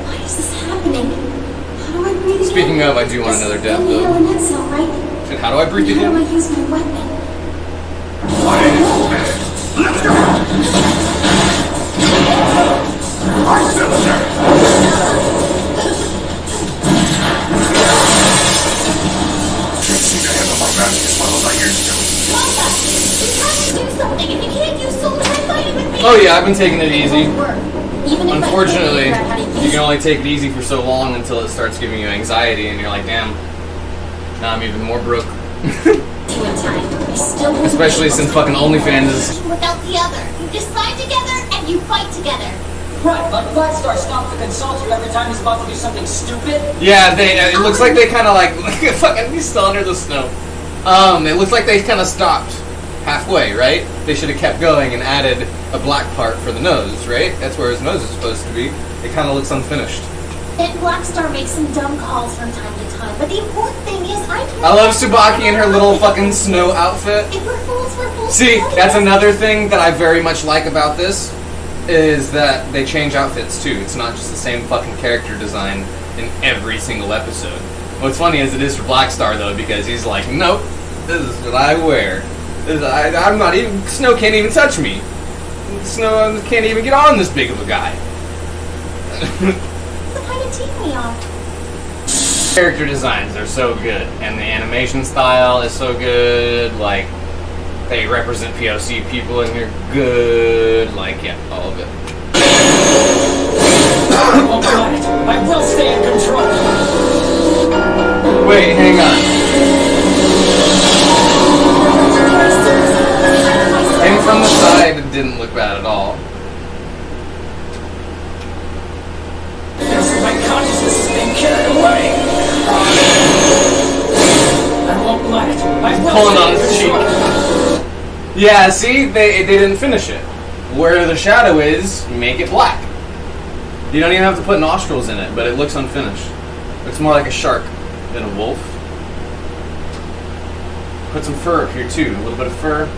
Why is this happening? How do I breathe again? Speaking of, I do want another death Inhale though. and exhale, right? And how do I breathe How again? do I use my weapon? Let's go! Oh yeah, I've been taking it easy. Even if I Unfortunately, figure out how to use you can only take it easy for so long until it starts giving you anxiety, and you're like, damn, now I'm even more broke. Especially since fucking OnlyFans is. Without the other. You decide together and you fight together. Right, but Blackstar stops to consult you every time he's about to do something stupid. Yeah, it looks like they kind of like fucking he's still under the snow. It looks like they kind of stopped halfway, right? They should have kept going and added a black part for the nose, right? That's where his nose is supposed to be. It kind of looks unfinished. And Blackstar makes some dumb calls from time to time, but the important thing is I love Tsubaki in her little fucking snow outfit. If we're fools, we're fools. See, that's another thing that I very much like about this, is that they change outfits too. It's not just the same fucking character design in every single episode. What's funny is it is for Blackstar though, because he's like, nope, this is what I wear. I'm not even, Snow can't even touch me. Snow can't even get on this big of a guy. The kind of team we are. Character designs are so good, and the animation style is so good. Like, they represent POC people, and they're good. Like, yeah, all of it. Oh God, I will stay in control. Wait, hang on. Aiming from the side, it didn't look bad at all. My consciousness is being carried away. I won't let it. I will Pulling stay on in his control. cheek. Yeah, see, they didn't finish it. Where the shadow is, make it black. You don't even have to put nostrils in it, but it looks unfinished. It's more like a shark than a wolf. Put some fur up here too. A little bit of fur,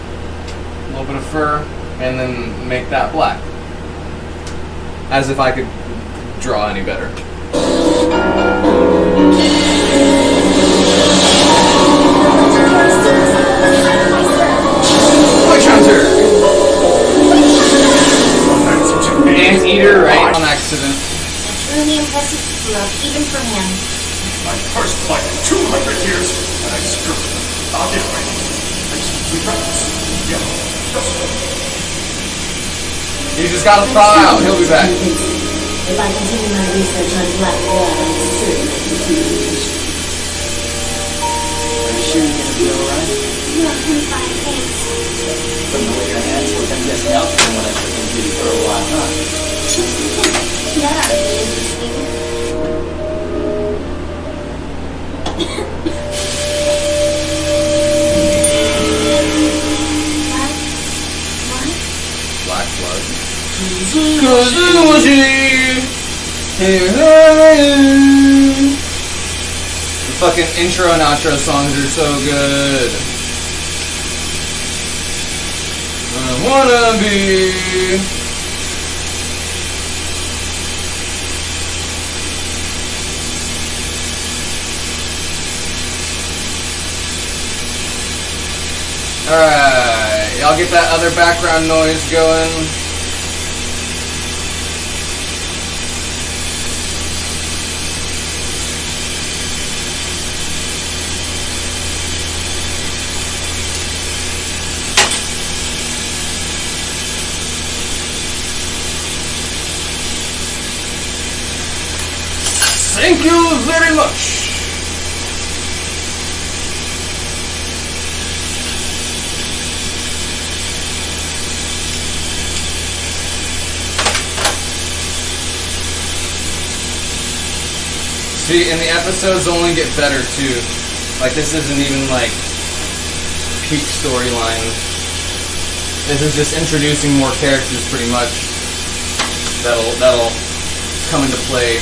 and then make that black. As if I could draw any better. Witch Hunter! Anteater, right? On accident. Truly impressive love, even for him. My first flight in 200 years, and I screwed it. I'll get away. You just gotta thaw out, he'll be back. If I continue my research on black blood, I'm certain of defeat. Are you sure you're gonna be alright? Yeah, I'm fine, thanks. From the way your hands look, I'm guessing I'll be when I took in beauty for a while, huh? That ought to be interesting. Black blood. The fucking intro and outro songs are so good. I wanna be. Alright, y'all get that other background noise going. Thank you very much. See, and the episodes only get better too. Like, this isn't even like peak storyline. This is just introducing more characters pretty much. That'll come into play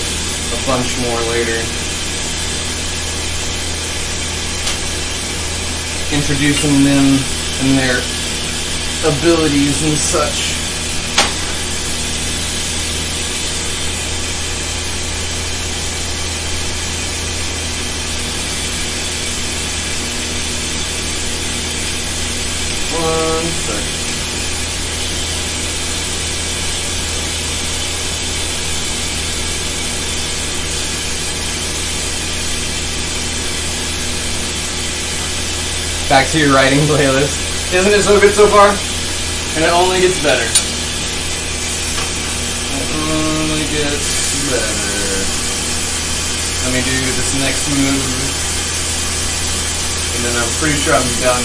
a bunch more later. Introducing them and their abilities and such. One sec. Back to your writing playlist. Isn't it so good so far? And it only gets better. It only gets better. Let me do this next move. And then I'm pretty sure I'm done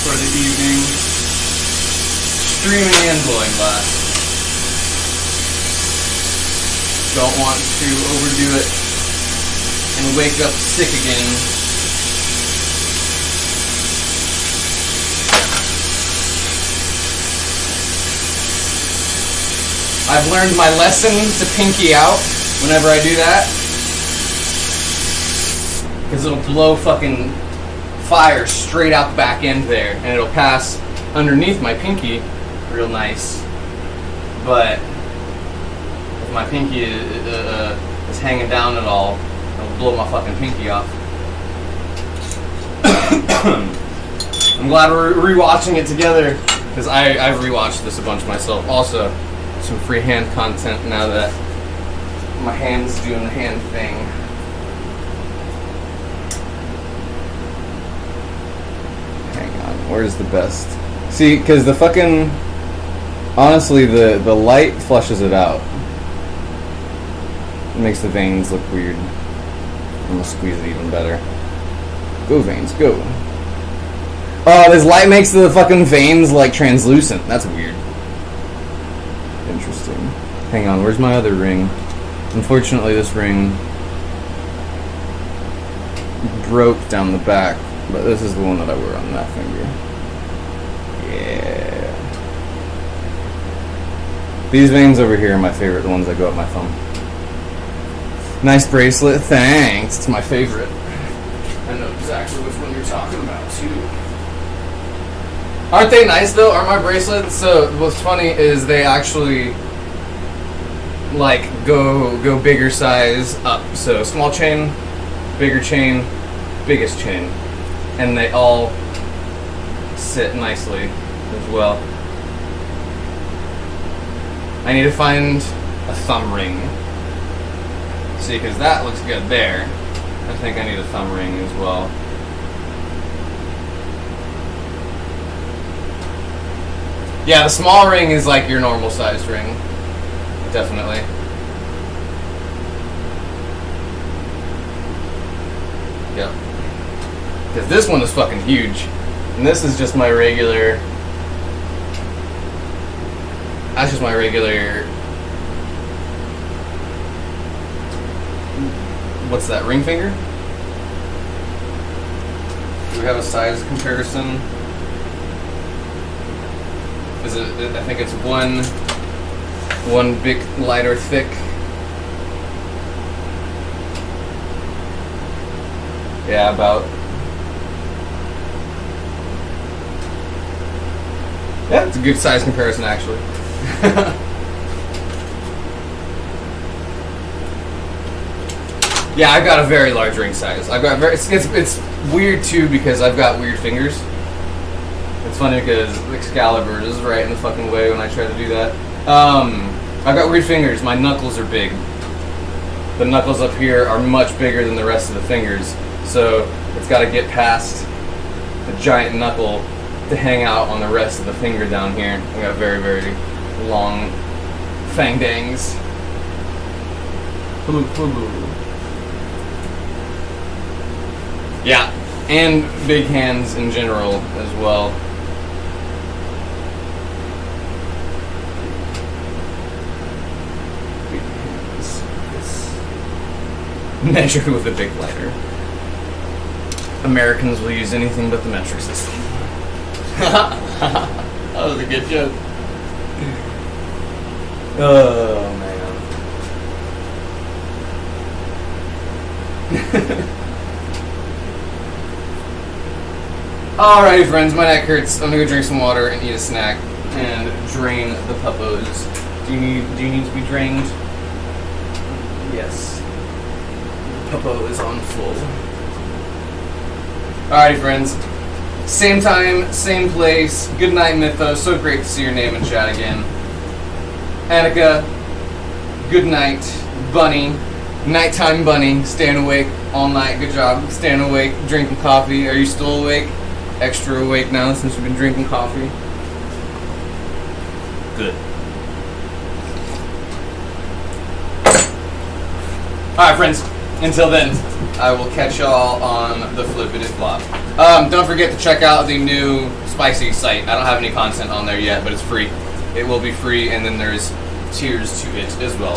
for the evening. Streaming and blowing blast. Don't want to overdo it and wake up sick again. I've learned my lesson to pinky out whenever I do that. Because it'll blow fucking fire straight out the back end there. And it'll pass underneath my pinky real nice. But if my pinky is hanging down at all, it'll blow my fucking pinky off. I'm glad we're rewatching it together. Because I've rewatched this a bunch myself. Also, some free hand content now that my hand's doing the hand thing. Hang on, where's the best? See, because the fucking... Honestly, the light flushes it out. It makes the veins look weird. I'm gonna squeeze it even better. Go veins, go. Oh, this light makes the fucking veins like translucent. That's weird. Interesting. Hang on, where's my other ring? Unfortunately, this ring broke down the back, but this is the one that I wear on that finger. Yeah. These veins over here are my favorite, the ones that go up my thumb. Nice bracelet, thanks. It's my favorite. I know exactly which one you're talking about, too. Aren't they nice though? Aren't my bracelets? So what's funny is they actually like go bigger size up. So small chain, bigger chain, biggest chain, and they all sit nicely as well. I need to find a thumb ring. See, because that looks good there. I think I need a thumb ring as well. Yeah, the small ring is like your normal sized ring. Definitely. Yep. Because this one is fucking huge. And this is just my regular... That's just my regular... What's that, ring finger? Do we have a size comparison? Is it? I think it's one big lighter thick Yeah, about. Yeah, it's a good size comparison, actually. Yeah, I've got a very large ring size. I've got it's weird too because I've got weird fingers. It's funny because Excalibur is right in the fucking way when I try to do that. I've got weird fingers. My knuckles are big. The knuckles up here are much bigger than the rest of the fingers, so it's got to get past the giant knuckle to hang out on the rest of the finger down here. I got very, very long fangdangs. Yeah, and big hands in general as well. Measured with a big lighter. Americans will use anything but the metric system. That was a good joke. Oh, man. Alrighty, friends, my neck hurts. I'm gonna go drink some water and eat a snack and drain the puppos. Do you need to be drained? Yes. Puppo is on full. Alrighty, friends. Same time, same place. Good night, Mythos. So great to see your name in chat again. Annika, good night. Bunny, nighttime bunny, staying awake all night. Good job. Staying awake, drinking coffee. Are you still awake? Extra awake now since you've been drinking coffee? Good. Alright, friends. Until then, I will catch y'all on the Flippity Flop. Don't forget to check out the new Spicy site. I don't have any content on there yet, but it's free. It will be free, and then there's tiers to it as well.